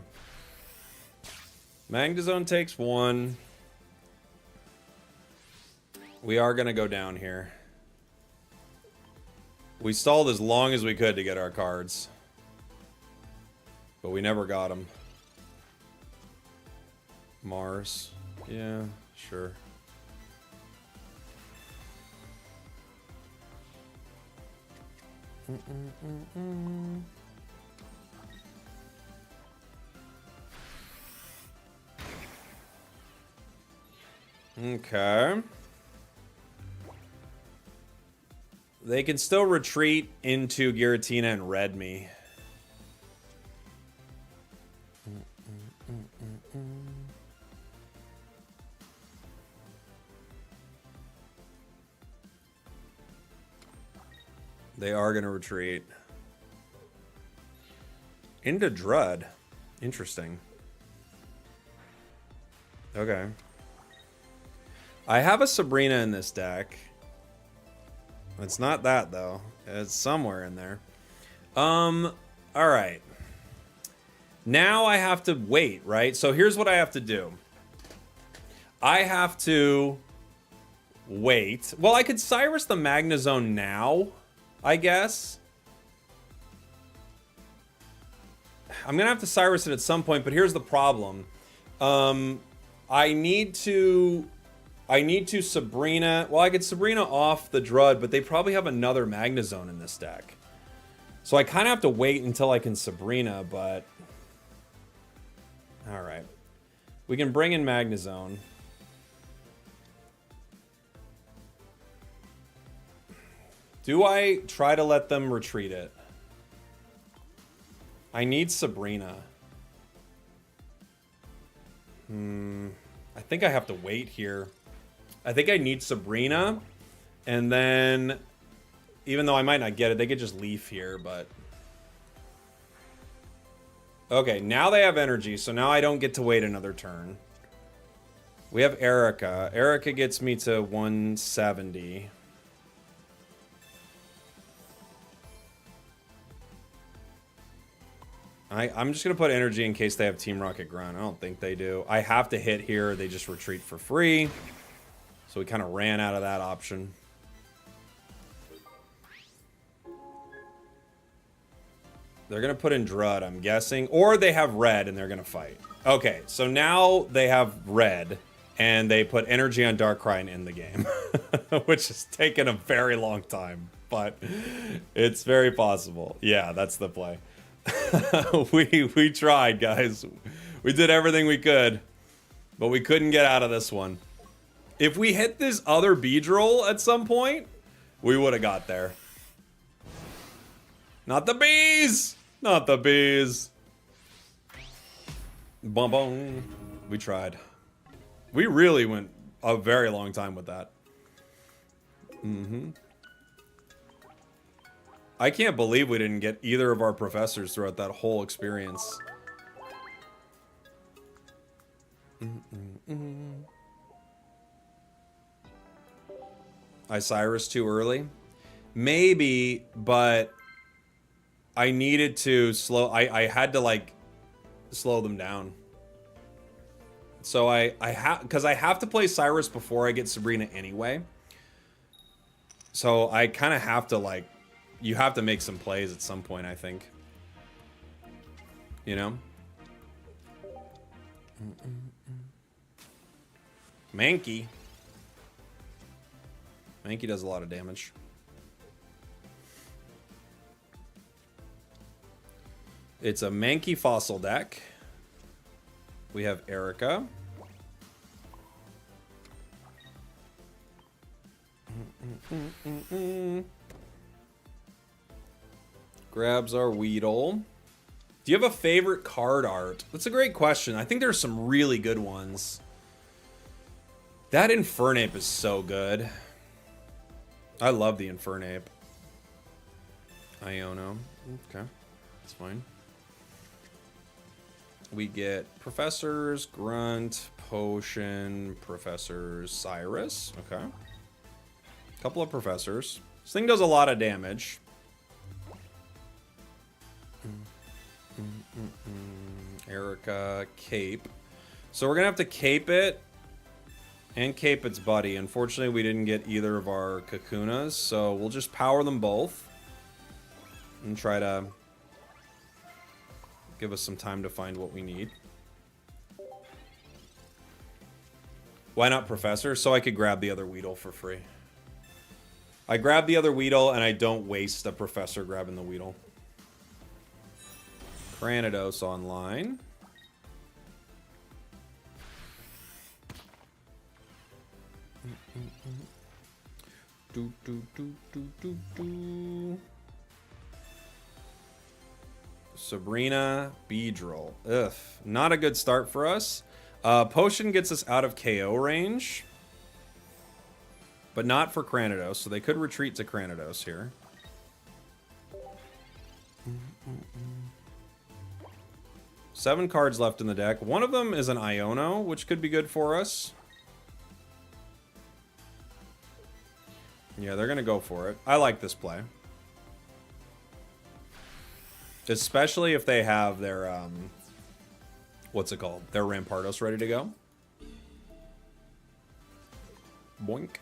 Magnezone takes one. We are going to go down here. We stalled as long as we could to get our cards. But we never got them. Mars. Yeah, sure. Okay. They can still retreat into Giratina and red me. They are going to retreat. Into Drud. Interesting. Okay. I have a Sabrina in this deck. It's not that, though. It's somewhere in there. Alright. Now I have to wait, right? So here's what I have to do. I have to wait. Well, I could Cyrus the Magnezone now, I guess. I'm gonna have to Cyrus it at some point, but here's the problem. I need to Sabrina. Well, I could Sabrina off the Drud, but they probably have another Magnezone in this deck. So I kind of have to wait until I can Sabrina, but... Alright. We can bring in Magnezone. Do I try to let them retreat it? I need Sabrina. I think I have to wait here. I think I need Sabrina, and then, even though I might not get it, they could just leaf here, but... Okay, now they have energy, so now I don't get to wait another turn. We have Erica. Erica gets me to 170. I'm just going to put energy in case they have Team Rocket Grunt. I don't think they do. I have to hit here. They just retreat for free. So we kind of ran out of that option. They're going to put in Drud, I'm guessing. Or they have red and they're going to fight. Okay, so now they have red. And they put energy on Darkrai and end the game. Which has taken a very long time. But it's very possible. Yeah, that's the play. we tried, guys. We did everything we could, but we couldn't get out of this one. If we hit this other Beedrill at some point, we would have got there. Not the bees! Not the bees! Bum bum. We tried. We really went a very long time with that. I can't believe we didn't get either of our professors throughout that whole experience. I Cyrus too early? Maybe, but I needed to slow... I had to, like, slow them down. So because I have to play Cyrus before I get Sabrina anyway. So I kind of have to, like... You have to make some plays at some point, I think. You know? Mankey. Mankey does a lot of damage. It's a Mankey fossil deck. We have Erica. Grabs our Weedle. Do you have a favorite card art? That's a great question. I think there's some really good ones. That Infernape is so good. I love the Infernape. Iono. Okay. That's fine. We get Professors, Grunt, Potion, Professors, Cyrus. Okay. Couple of Professors. This thing does a lot of damage. Erica, Cape. So we're gonna have to Cape it and Cape its buddy. Unfortunately, we didn't get either of our Kakunas, so we'll just power them both and try to give us some time to find what we need. Why not Professor? So I could grab the other Weedle for free. I grab the other Weedle and I don't waste a Professor grabbing the Weedle. Granados online. Sabrina, Beedrill. Ugh, not a good start for us. Potion gets us out of KO range, but not for Granados, so they could retreat to Granados here. 7 cards left in the deck. One of them is an Iono, which could be good for us. Yeah, they're going to go for it. I like this play. Especially if they have their, what's it called? Their Rampardos ready to go. Boink.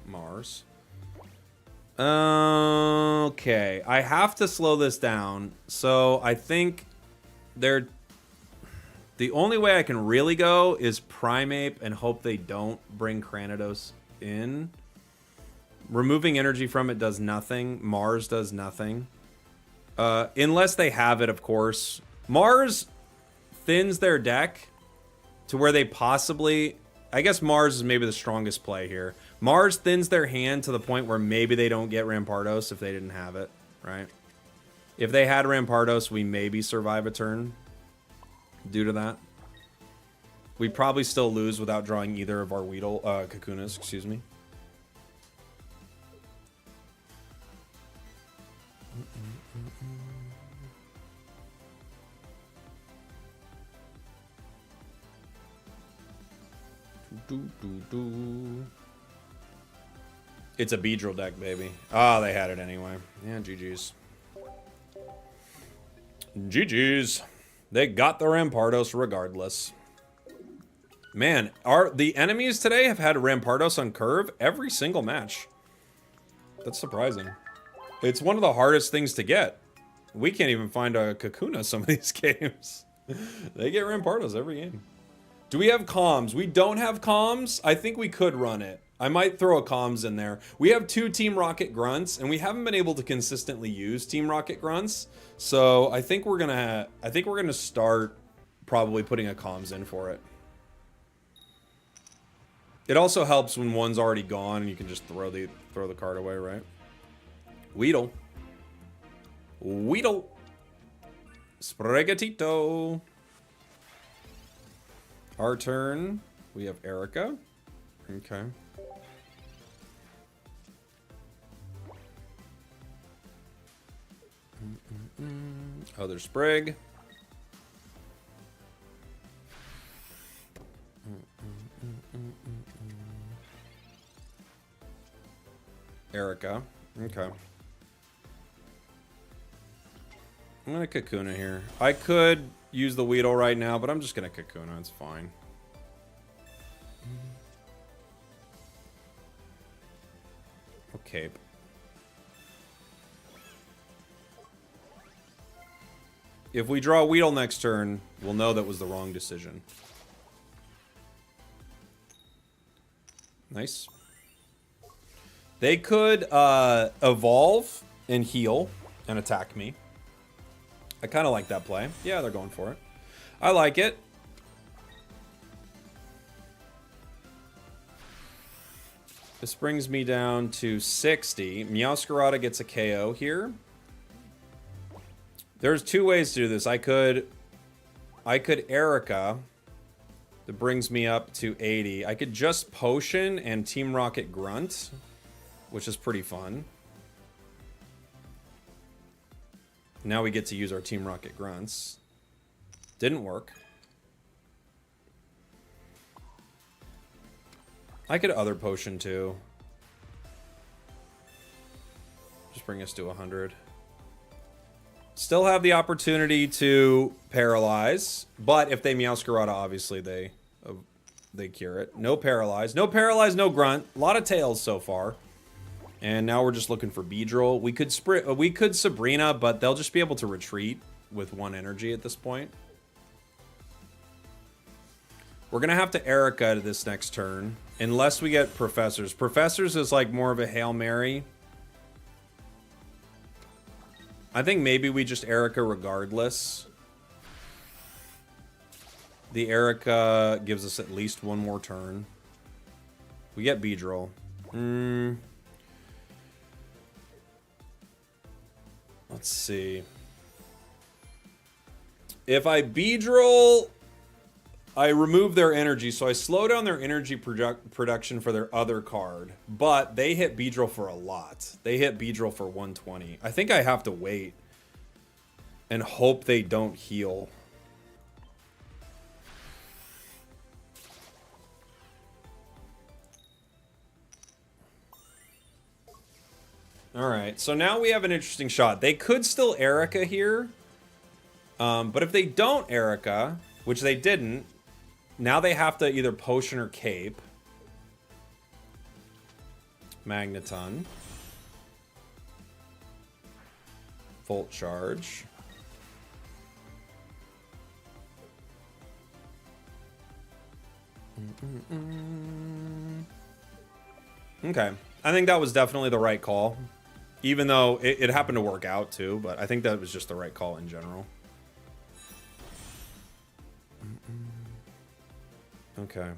Mars. Okay, I have to slow this down. So I think the only way I can really go is Primeape and hope they don't bring Cranidos in. Removing energy from it does nothing. Mars does nothing. Unless they have it, of course. Mars thins their deck to where they possibly... I guess Mars is maybe the strongest play here. Mars thins their hand to the point where maybe they don't get Rampardos if they didn't have it, right? If they had Rampardos, we maybe survive a turn due to that. We'd probably still lose without drawing either of our Weedle, Kakunas, excuse me. It's a Beedrill deck, baby. Oh, they had it anyway. Yeah, GG's. GG's. They got the Rampardos regardless. Man, the enemies today have had Rampardos on curve every single match. That's surprising. It's one of the hardest things to get. We can't even find a Kakuna some of these games. They get Rampardos every game. Do we have comms? We don't have comms. I think we could run it. I might throw a comms in there. We have 2 Team Rocket Grunts, and we haven't been able to consistently use Team Rocket Grunts. So I think we're gonna start probably putting a comms in for it. It also helps when one's already gone and you can just throw the card away, right? Weedle. Weedle. Sprigatito. Our turn. We have Erica. Okay. Other Sprig. Erica. Okay. I'm gonna Kakuna here. I could use the Weedle right now, but I'm just gonna Kakuna. It's fine. Okay. If we draw Weedle next turn, we'll know that was the wrong decision. Nice. They could evolve and heal and attack me. I kind of like that play. Yeah, they're going for it. I like it. This brings me down to 60. Meowscarada gets a KO here. There's 2 ways to do this. I could Erica. That brings me up to 80. I could just Potion and Team Rocket Grunt, which is pretty fun. Now we get to use our Team Rocket Grunts. Didn't work. I could Other Potion too. Just bring us to 100. Still have the opportunity to Paralyze, but if they Meowscarada, obviously they cure it. No Paralyze. No Paralyze, no Grunt. A lot of tails so far. And now we're just looking for Beedrill. We could Sabrina, but they'll just be able to retreat with 1 energy at this point. We're gonna have to Erica to this next turn, unless we get Professors. Professors is like more of a Hail Mary. I think maybe we just Erica regardless. The Erica gives us at least 1 more turn. We get Beedrill. Let's see. If I Beedrill, I remove their energy, so I slow down their energy production for their other card. But they hit Beedrill for a lot. They hit Beedrill for 120. I think I have to wait and hope they don't heal. Alright, so now we have an interesting shot. They could still Erica here. But if they don't Erica, which they didn't, now they have to either Potion or Cape. Magneton. Volt Charge. Okay. I think that was definitely the right call. Even though it happened to work out too, but I think that was just the right call in general. Okay.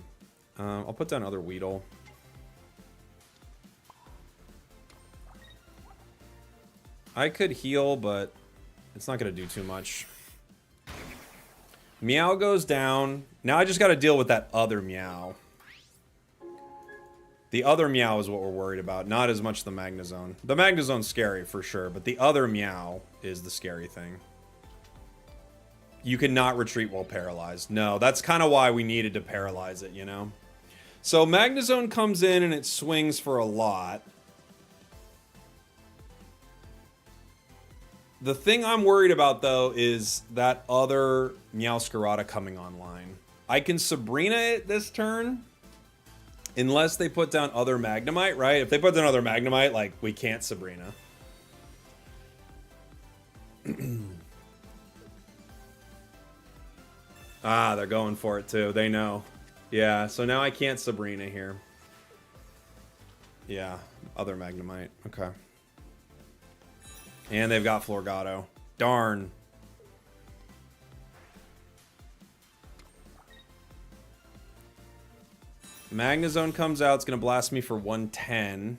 I'll put down other Weedle. I could heal, but it's not going to do too much. Meow goes down. Now I just got to deal with that other Meow. The other Meow is what we're worried about, not as much the Magnezone. The Magnezone's scary for sure, but the other Meow is the scary thing. You cannot retreat while paralyzed. No, that's kind of why we needed to paralyze it, you know? So Magnezone comes in and it swings for a lot. The thing I'm worried about, though, is that other Meowscarada coming online. I can Sabrina it this turn. Unless they put down other Magnemite, right? If they put down other Magnemite, like, we can't Sabrina. Ah, they're going for it, too. They know. Yeah, so now I can't Sabrina here. Yeah, other Magnemite. Okay. And they've got Florgato. Darn. Magnezone comes out. It's going to blast me for 110.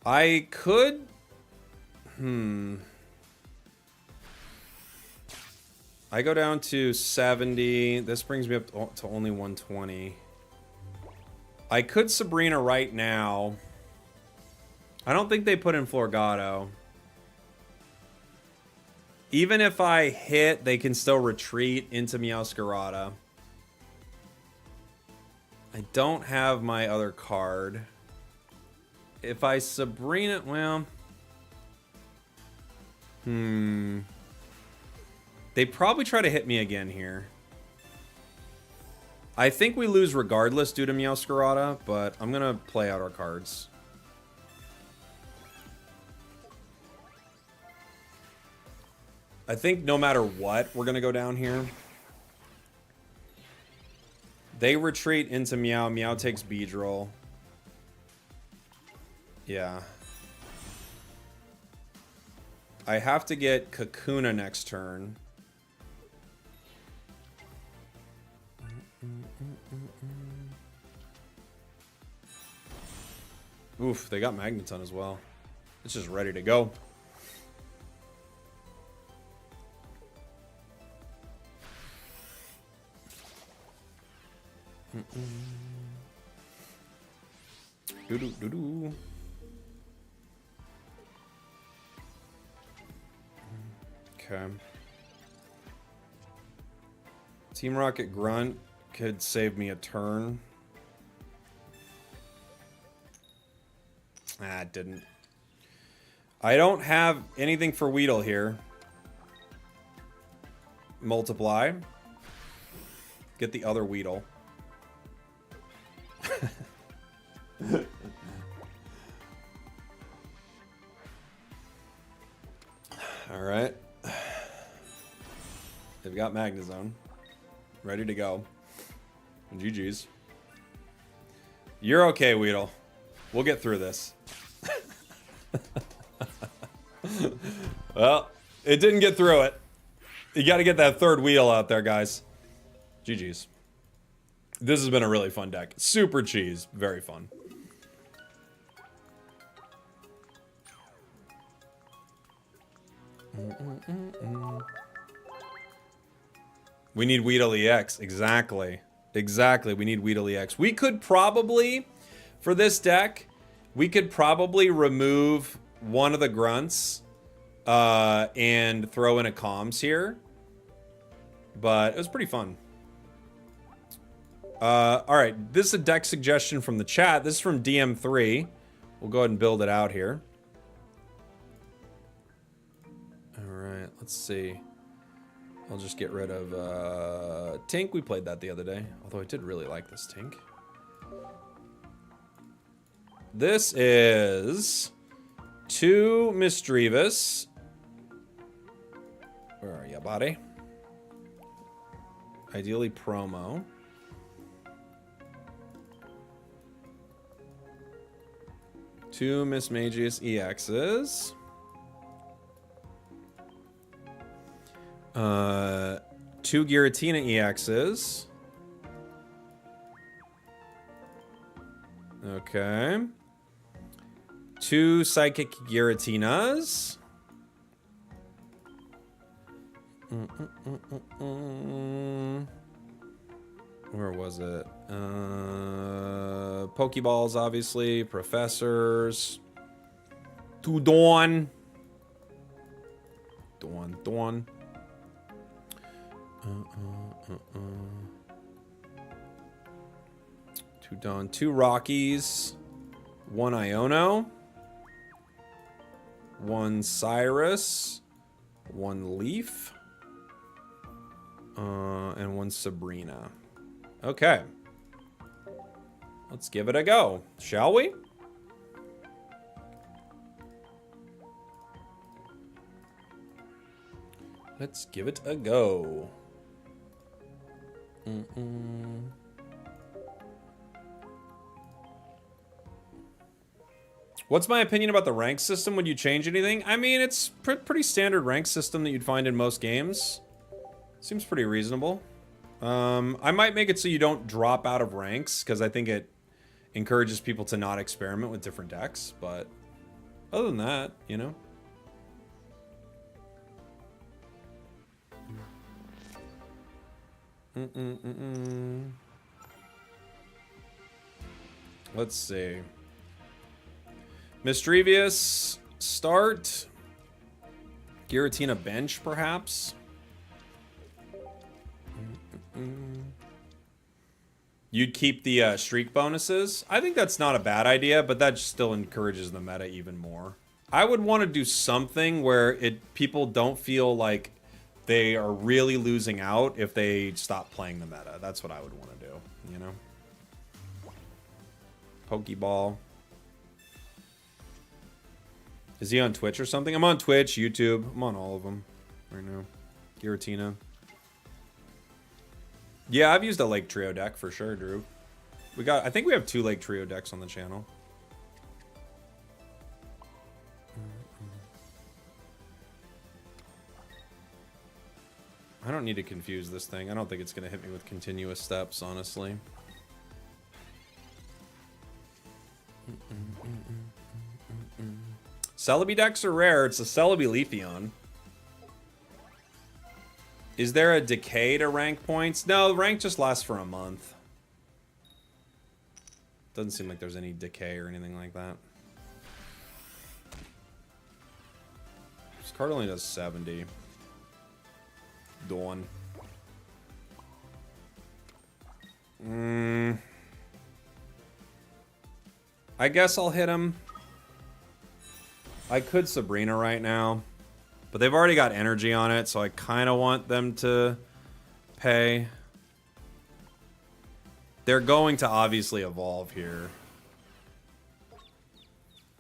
I could... I go down to 70. This brings me up to only 120. I could Sabrina right now. I don't think they put in Florgato. Even if I hit, they can still retreat into Meowscarada. I don't have my other card. If I Sabrina, well... They probably try to hit me again here. I think we lose regardless due to Meowscarada, but I'm going to play out our cards. I think no matter what, we're going to go down here. They retreat into Meow. Meow takes Beedrill. Yeah. I have to get Kakuna next turn. Oof, they got Magneton as well. It's just ready to go. Doo-doo-doo-doo. Okay. Team Rocket Grunt could save me a turn. Ah, it didn't. I don't have anything for Weedle here. Multiply. Get the other Weedle. Alright. They've got Magnezone. Ready to go. GG's. You're okay, Weedle. We'll get through this. Well, it didn't get through it. You got to get that third wheel out there, guys. GG's. This has been a really fun deck. Super cheese. Very fun. We need Weedle EX. Exactly. Exactly. We need Weedle EX. We could probably, for this deck, we could probably remove one of the grunts and throw in a comms here. But it was pretty fun. Alright, this is a deck suggestion from the chat. This is from DM3. We'll go ahead and build it out here. Alright, let's see. I'll just get rid of Tink. We played that the other day. Although I did really like this Tink. This is 2 Misdreavus. Where are you, buddy? Ideally promo. Two Mismagius EXs. 2 Giratina EXs. Okay. 2 Psychic Giratinas. Where was it? Pokeballs, obviously. Professors. To Dawn. Dawn. Two Dawn. 2 Rockies. 1 Iono. 1 Cyrus. 1 Leaf. And 1 Sabrina. Okay. Let's give it a go, shall we? Let's give it a go. What's my opinion about the rank system? Would you change anything? I mean, it's pretty standard rank system that you'd find in most games. Seems pretty reasonable. I might make it so you don't drop out of ranks, because I think it encourages people to not experiment with different decks, but other than that, you know. Let's see. Misdreavus, start. Giratina bench, perhaps. You'd keep the streak bonuses. I think that's not a bad idea, but that still encourages the meta even more. I would want to do something where people don't feel like they are really losing out if they stop playing the meta. That's what I would want to do, you know? Pokeball. Is he on Twitch or something? I'm on Twitch, YouTube. I'm on all of them right now. Giratina. Yeah, I've used a Lake Trio deck for sure, Drew. I think we have 2 Lake Trio decks on the channel. I don't need to confuse this thing. I don't think it's going to hit me with continuous steps, honestly. Celebi decks are rare. It's a Celebi Leafeon. Is there a decay to rank points? No, rank just lasts for a month. Doesn't seem like there's any decay or anything like that. This card only does 70. Dawn. I guess I'll hit him. I could Sabrina right now, but they've already got energy on it, so I kind of want them to pay. They're going to obviously evolve here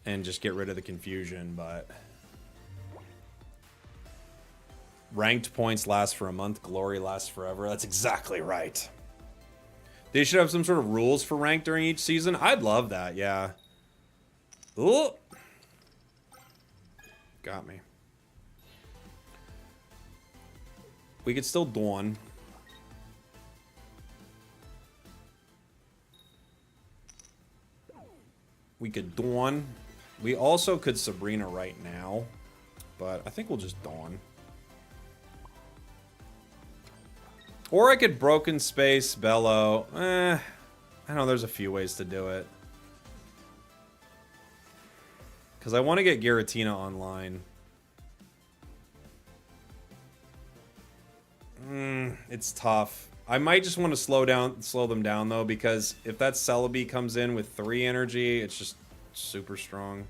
and just get rid of the confusion, but ranked points last for a month, glory lasts forever. That's exactly right. They should have some sort of rules for rank during each season. I'd love that, yeah. Ooh. Got me. We could still Dawn. We could Dawn. We also could Sabrina right now, but I think we'll just Dawn. Or I could Broken Space, Bellow. I know there's a few ways to do it. Because I want to get Giratina online. It's tough. I might just want to slow them down though, because if that Celebi comes in with 3 energy, it's just super strong.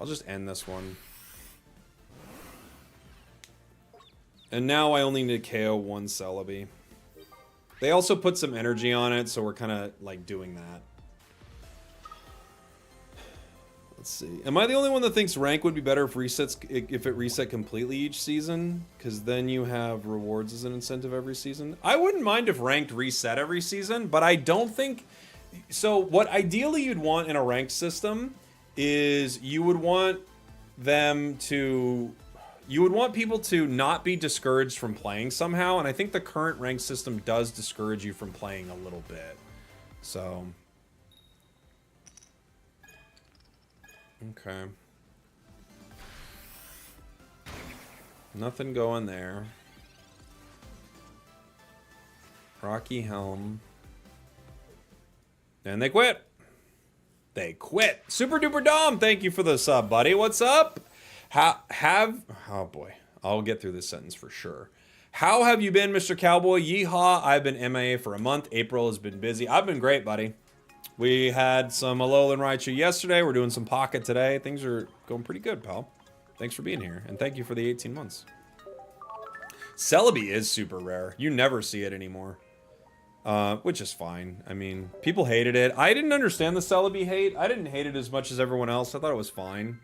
I'll just end this one. And now I only need to KO 1 Celebi. They also put some energy on it, so we're kind of like doing that. Let's see. Am I the only one that thinks rank would be better if it reset completely each season? Because then you have rewards as an incentive every season. I wouldn't mind if ranked reset every season, but I don't think... So what ideally you'd want in a ranked system is you would want people to not be discouraged from playing somehow, and I think the current ranked system does discourage you from playing a little bit. So... Okay. Nothing going there. Rocky Helm. And they quit. They quit. Super Duper Dom, thank you for the sub, buddy. What's up? Oh boy. I'll get through this sentence for sure. How have you been, Mr. Cowboy? Yeehaw. I've been MIA for a month. April has been busy. I've been great, buddy. We had some Alolan Raichu yesterday. We're doing some Pocket today. Things are going pretty good, pal. Thanks for being here. And thank you for the 18 months. Celebi is super rare. You never see it anymore. Which is fine. I mean, people hated it. I didn't understand the Celebi hate. I didn't hate it as much as everyone else. I thought it was fine.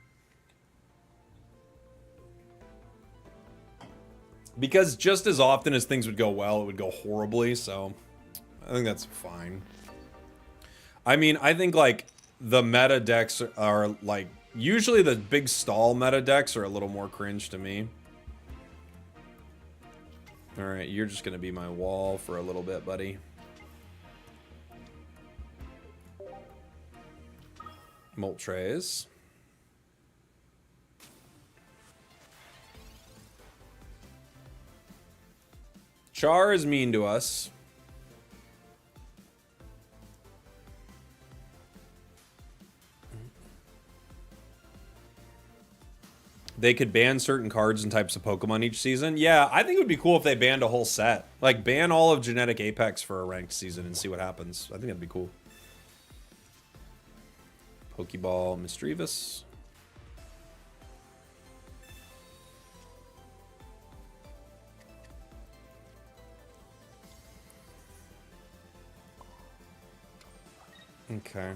Because just as often as things would go well, it would go horribly. So I think that's fine. I mean, I think, like, the meta decks are, like... Usually the big stall meta decks are a little more cringe to me. Alright, you're just gonna be my wall for a little bit, buddy. Moltres. Char is mean to us. They could ban certain cards and types of Pokemon each season. Yeah, I think it would be cool if they banned a whole set. Like, ban all of Genetic Apex for a ranked season and see what happens. I think that'd be cool. Pokeball Misdreavus. Okay.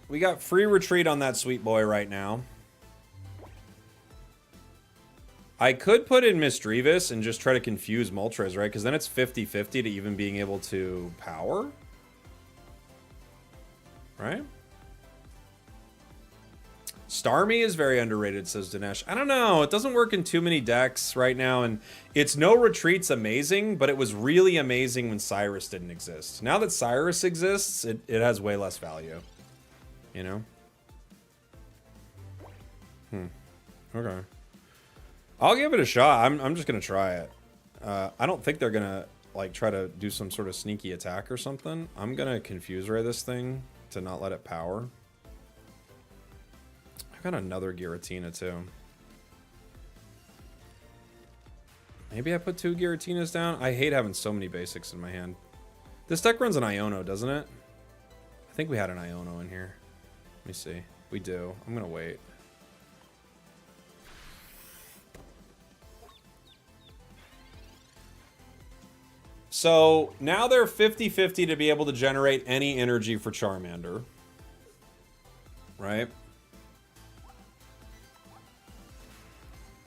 We got free retreat on that sweet boy right now. I could put in Misdreavus and just try to confuse Moltres, right? Because then it's 50-50 to even being able to power. Right? Starmie is very underrated, says Dinesh. I don't know. It doesn't work in too many decks right now. And it's no retreat's amazing, but it was really amazing when Cyrus didn't exist. Now that Cyrus exists, it has way less value. You know? Okay. I'll give it a shot. I'm just gonna try it. I don't think they're gonna like try to do some sort of sneaky attack or something. I'm gonna confuse ray this thing to not let it power. I got another Giratina too. Maybe I put 2 Giratinas down. I hate having so many basics in my hand. This deck runs an Iono, doesn't it? I think we had an Iono in here. Let me see. We do. I'm gonna wait. So now they're 50-50 to be able to generate any energy for Charmander. Right?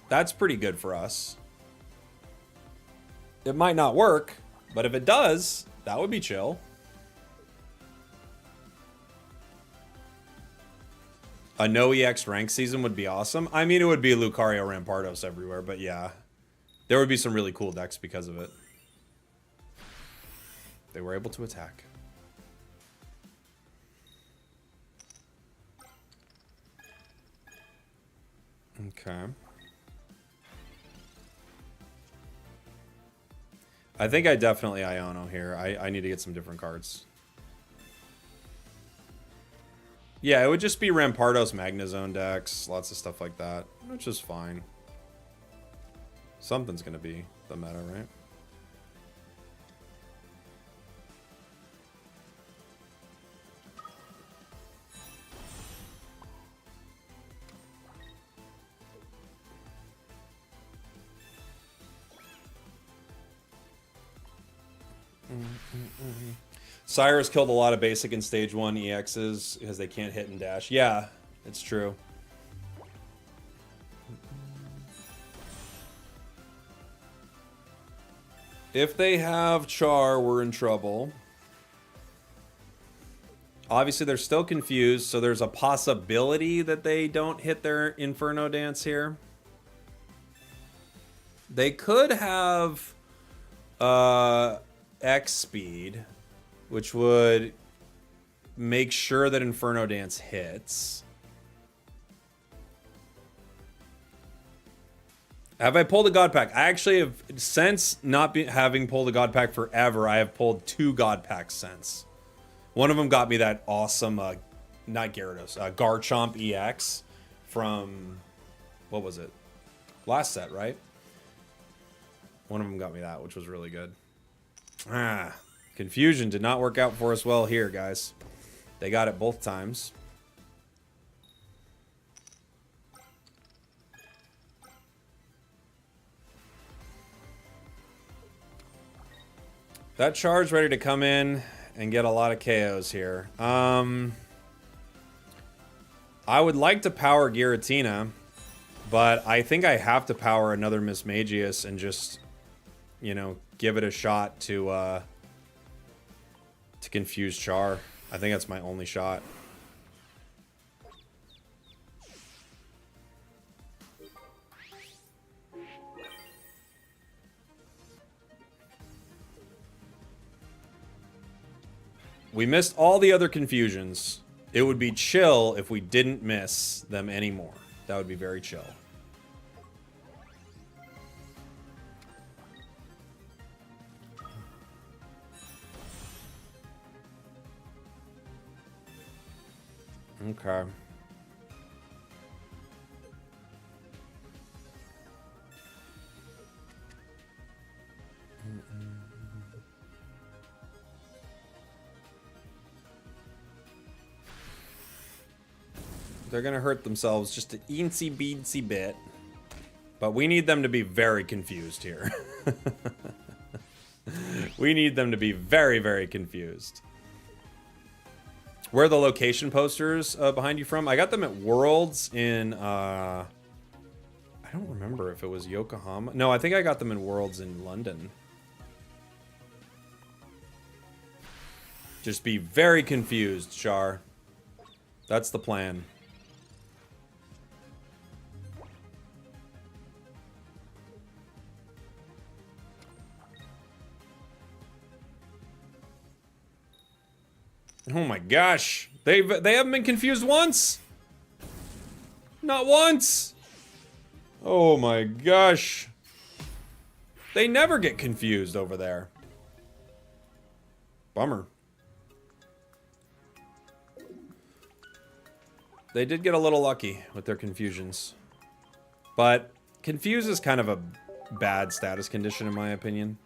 That's pretty good for us. It might not work, but if it does, that would be chill. A no EX rank season would be awesome. I mean, it would be Lucario Rampardos everywhere, but yeah. There would be some really cool decks because of it. They were able to attack. Okay. I think I definitely Iono here. I need to get some different cards. Yeah, it would just be Rampardos Magnezone decks, lots of stuff like that, which is fine. Something's gonna be the meta, right? Cyrus killed a lot of basic in stage 1 EXs because they can't hit and dash. Yeah, it's true. If they have Char, we're in trouble. Obviously, they're still confused, so there's a possibility that they don't hit their Inferno Dance here. They could have X speed, which would make sure that Inferno Dance hits. Have I pulled a God Pack? I actually have, since not having pulled a God Pack forever, I have pulled 2 God Packs since. One of them got me that awesome, not Gyarados, Garchomp EX from, what was it? Last set, right? One of them got me that, which was really good. Confusion did not work out for us well here, guys. They got it both times. That Char's ready to come in and get a lot of KOs here. I would like to power Giratina, but I think I have to power another Mismagius and just, you know, give it a shot to confuse Char. I think that's my only shot. We missed all the other confusions. It would be chill if we didn't miss them anymore. That would be very chill. Okay. They're gonna hurt themselves just an eensy beensy bit. But we need them to be very confused here. We need them to be very, very confused. Where are the location posters behind you from? I got them at Worlds in, I don't remember if it was Yokohama. No, I think I got them in Worlds in London. Just be very confused, Char. That's the plan. Oh my gosh. They haven't been confused once. Not once. Oh my gosh. They never get confused over there. Bummer. They did get a little lucky with their confusions. But confuse is kind of a bad status condition in my opinion.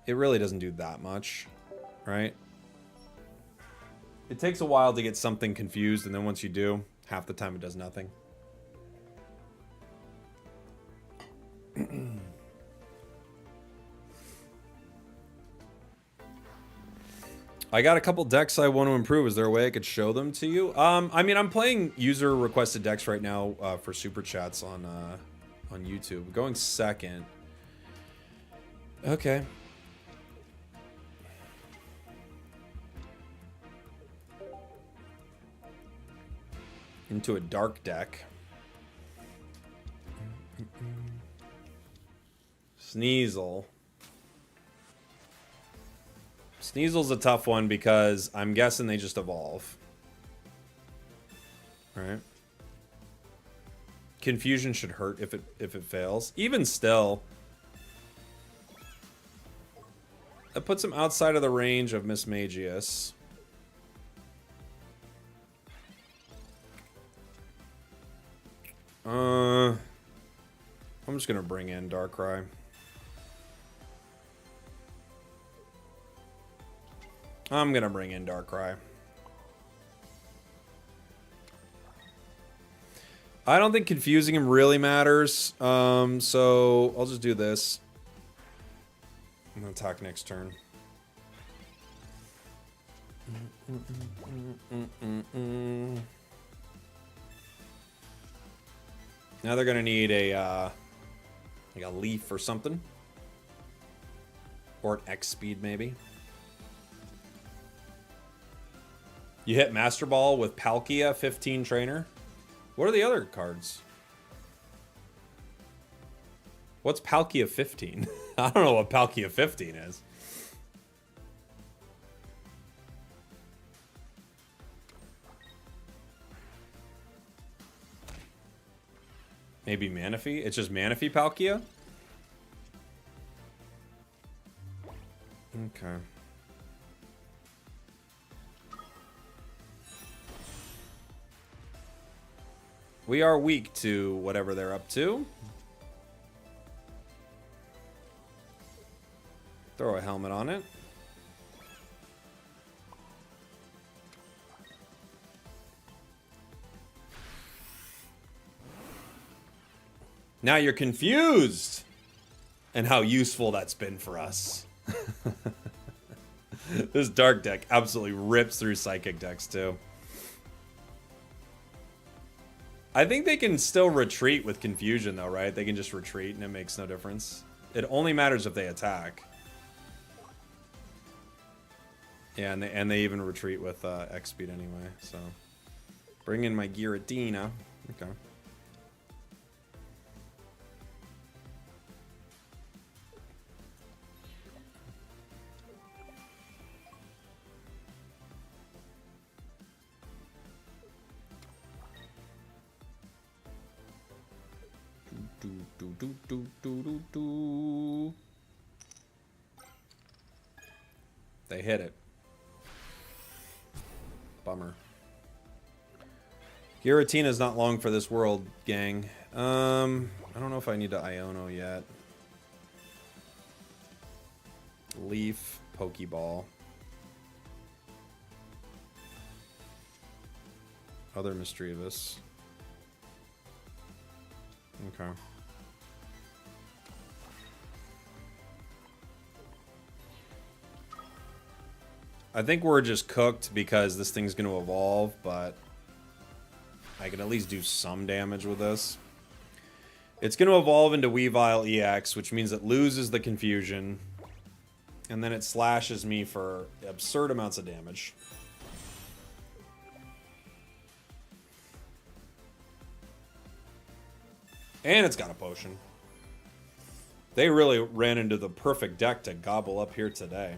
It really doesn't do that much. Right? It takes a while to get something confused, and then once you do, half the time it does nothing. I got a couple decks I want to improve. Is there a way I could show them to you? I mean, I'm playing user requested decks right now for super chats on YouTube. Going second. Okay. Into a dark deck. Sneasel. Sneasel's a tough one because I'm guessing they just evolve. Right? Confusion should hurt if it fails. Even still, that puts him outside of the range of Mismagius. I'm just gonna bring in Darkrai. I'm gonna bring in Darkrai. I don't think confusing him really matters. So I'll just do this. I'm gonna attack next turn. Now they're gonna need a like a leaf or something, or an X speed maybe. You hit Master Ball with Palkia, 15 trainer. What are the other cards? What's Palkia 15? I don't know what Palkia 15 is. Maybe Manaphy? It's just Manaphy Palkia? Okay. We are weak to whatever they're up to. Throw a helmet on it. Now you're confused, and how useful that's been for us. This dark deck absolutely rips through psychic decks too. I think they can still retreat with confusion though, right? They can just retreat and it makes no difference. It only matters if they attack. Yeah, and they even retreat with X speed anyway, so. Bring in my Giratina. Okay. They hit it. Bummer. Giratina's not long for this world, gang. I don't know if I need to Iono yet. Leaf, Pokeball. Other Mischievous. Okay. I think we're just cooked because this thing's going to evolve, but I can at least do some damage with this. It's going to evolve into Weavile EX, which means it loses the confusion, and then it slashes me for absurd amounts of damage. And it's got a potion. They really ran into the perfect deck to gobble up here today.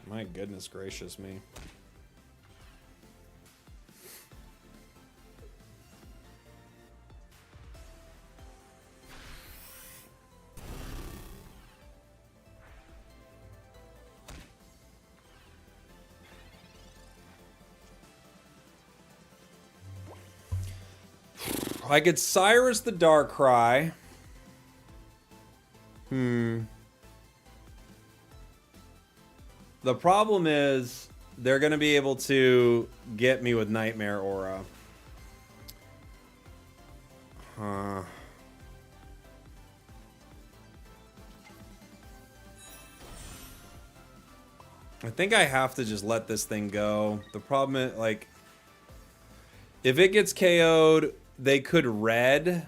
My goodness gracious me. I could Cyrus the Darkrai. The problem is they're going to be able to get me with Nightmare Aura. I think I have to just let this thing go. The problem is, like, if it gets KO'd, they could red.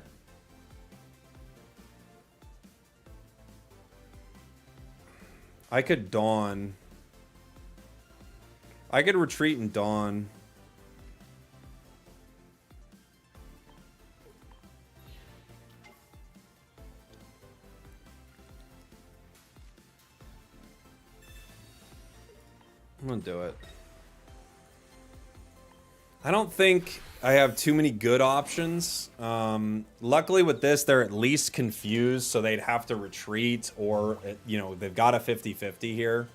I could Dawn. I could retreat and Dawn. I'm gonna do it. I don't think I have too many good options. Luckily with this, they're at least confused, so they'd have to retreat, or, you know, they've got a 50-50 here.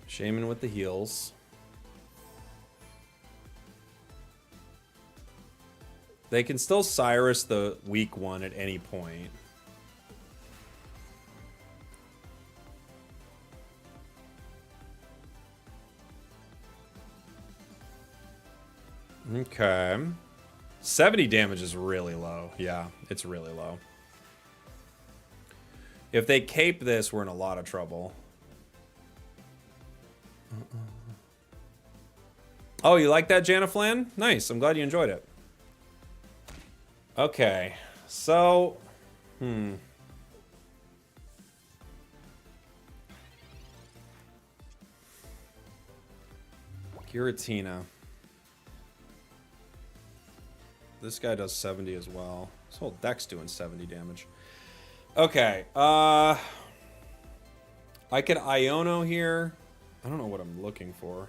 Shaman with the heals. They can still Cyrus the weak one at any point. Okay. 70 damage is really low. Yeah, it's really low. If they cape this, we're in a lot of trouble. Oh, you like that, Janaflan? Nice. I'm glad you enjoyed it. Okay. So, Giratina. This guy does 70 as well. This whole deck's doing 70 damage. Okay. I could Iono here. I don't know what I'm looking for.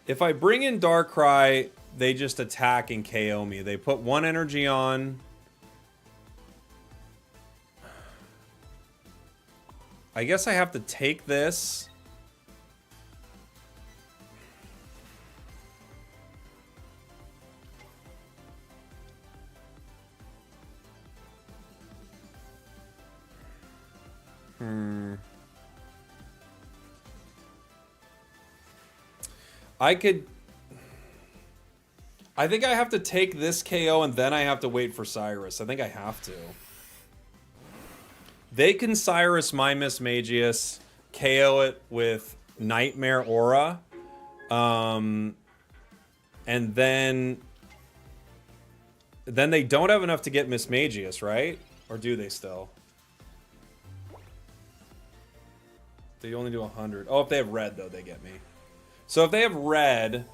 If I bring in Darkrai, they just attack and KO me. They put one energy on. I guess I have to take this. I think I have to take this KO and then I have to wait for Cyrus. I think I have to. They can Cyrus my Mismagius, KO it with Nightmare Aura, and then they don't have enough to get Mismagius, right? Or do they still? They only do 100. Oh, if they have red, though, they get me. So if they have red,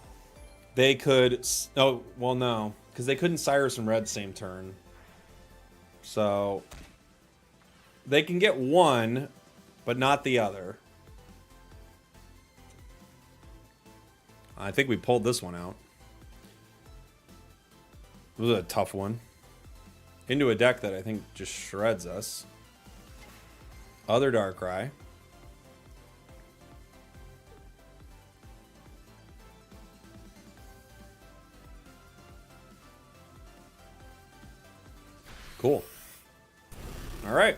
they could... Oh, well, no. Because they couldn't Cyrus and red same turn. So... They can get one, but not the other. I think we pulled this one out. This was a tough one. Into a deck that I think just shreds us. Other Darkrai. Cool. All right.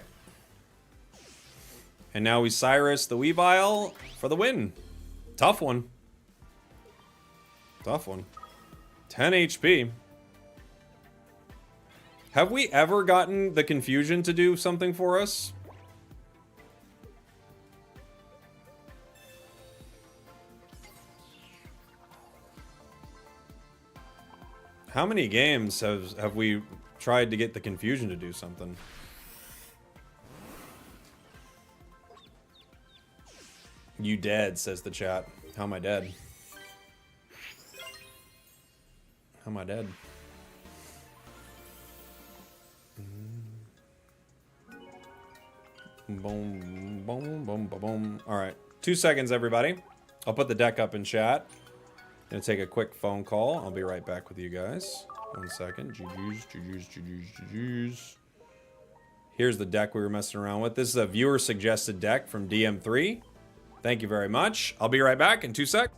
And now we Cyrus the Weavile for the win. Tough one. Tough one. 10 HP. Have we ever gotten the Confusion to do something for us? How many games have we tried to get the Confusion to do something? You dead, says the chat. How am I dead? How am I dead? Boom, boom, boom, boom, boom. All right, 2 seconds, everybody. I'll put the deck up in chat. Gonna take a quick phone call. I'll be right back with you guys. 1 second. GG's. Here's the deck we were messing around with. This is a viewer suggested deck from DM3. Thank you very much. I'll be right back in 2 seconds.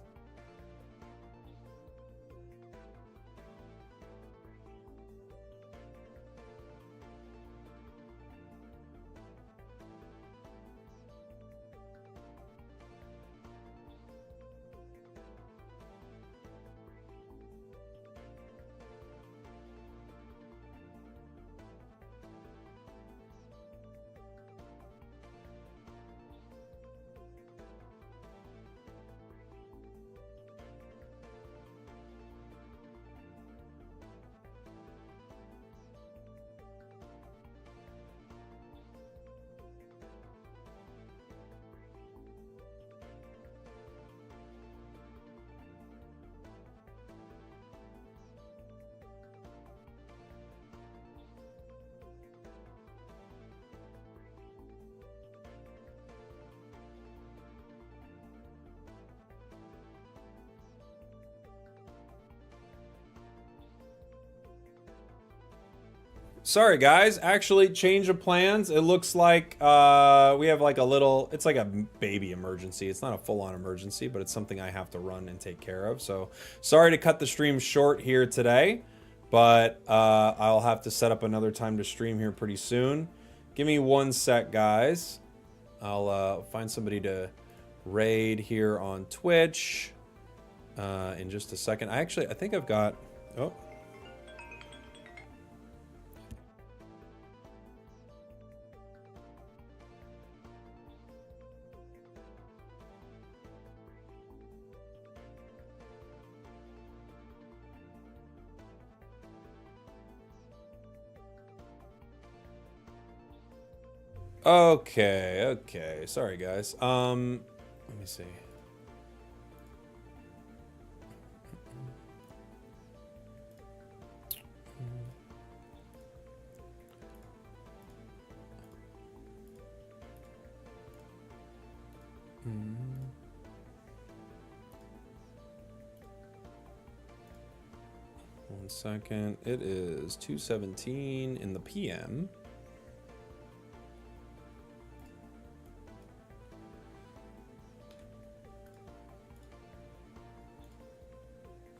Sorry, guys. Actually, change of plans. It looks like we have like a little... It's like a baby emergency. It's not a full-on emergency, but it's something I have to run and take care of. So, sorry to cut the stream short here today, but I'll have to set up another time to stream here pretty soon. Give me 1 sec, guys. I'll find somebody to raid here on Twitch in just a second. I think I've got... Oh... Okay, okay. Sorry, guys. Let me see. One second. It is 2:17 in the PM.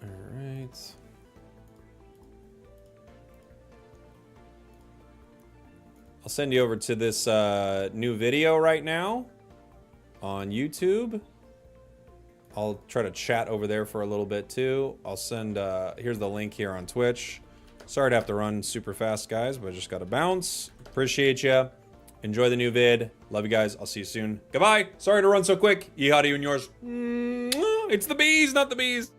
All right. I'll send you over to this new video right now on YouTube. I'll try to chat over there for a little bit too. I'll send, here's the link here on Twitch. Sorry to have to run super fast, guys, but I just got to bounce. Appreciate you. Enjoy the new vid. Love you guys. I'll see you soon. Goodbye. Sorry to run so quick. Yeehaw to you and yours. It's the bees, not the bees.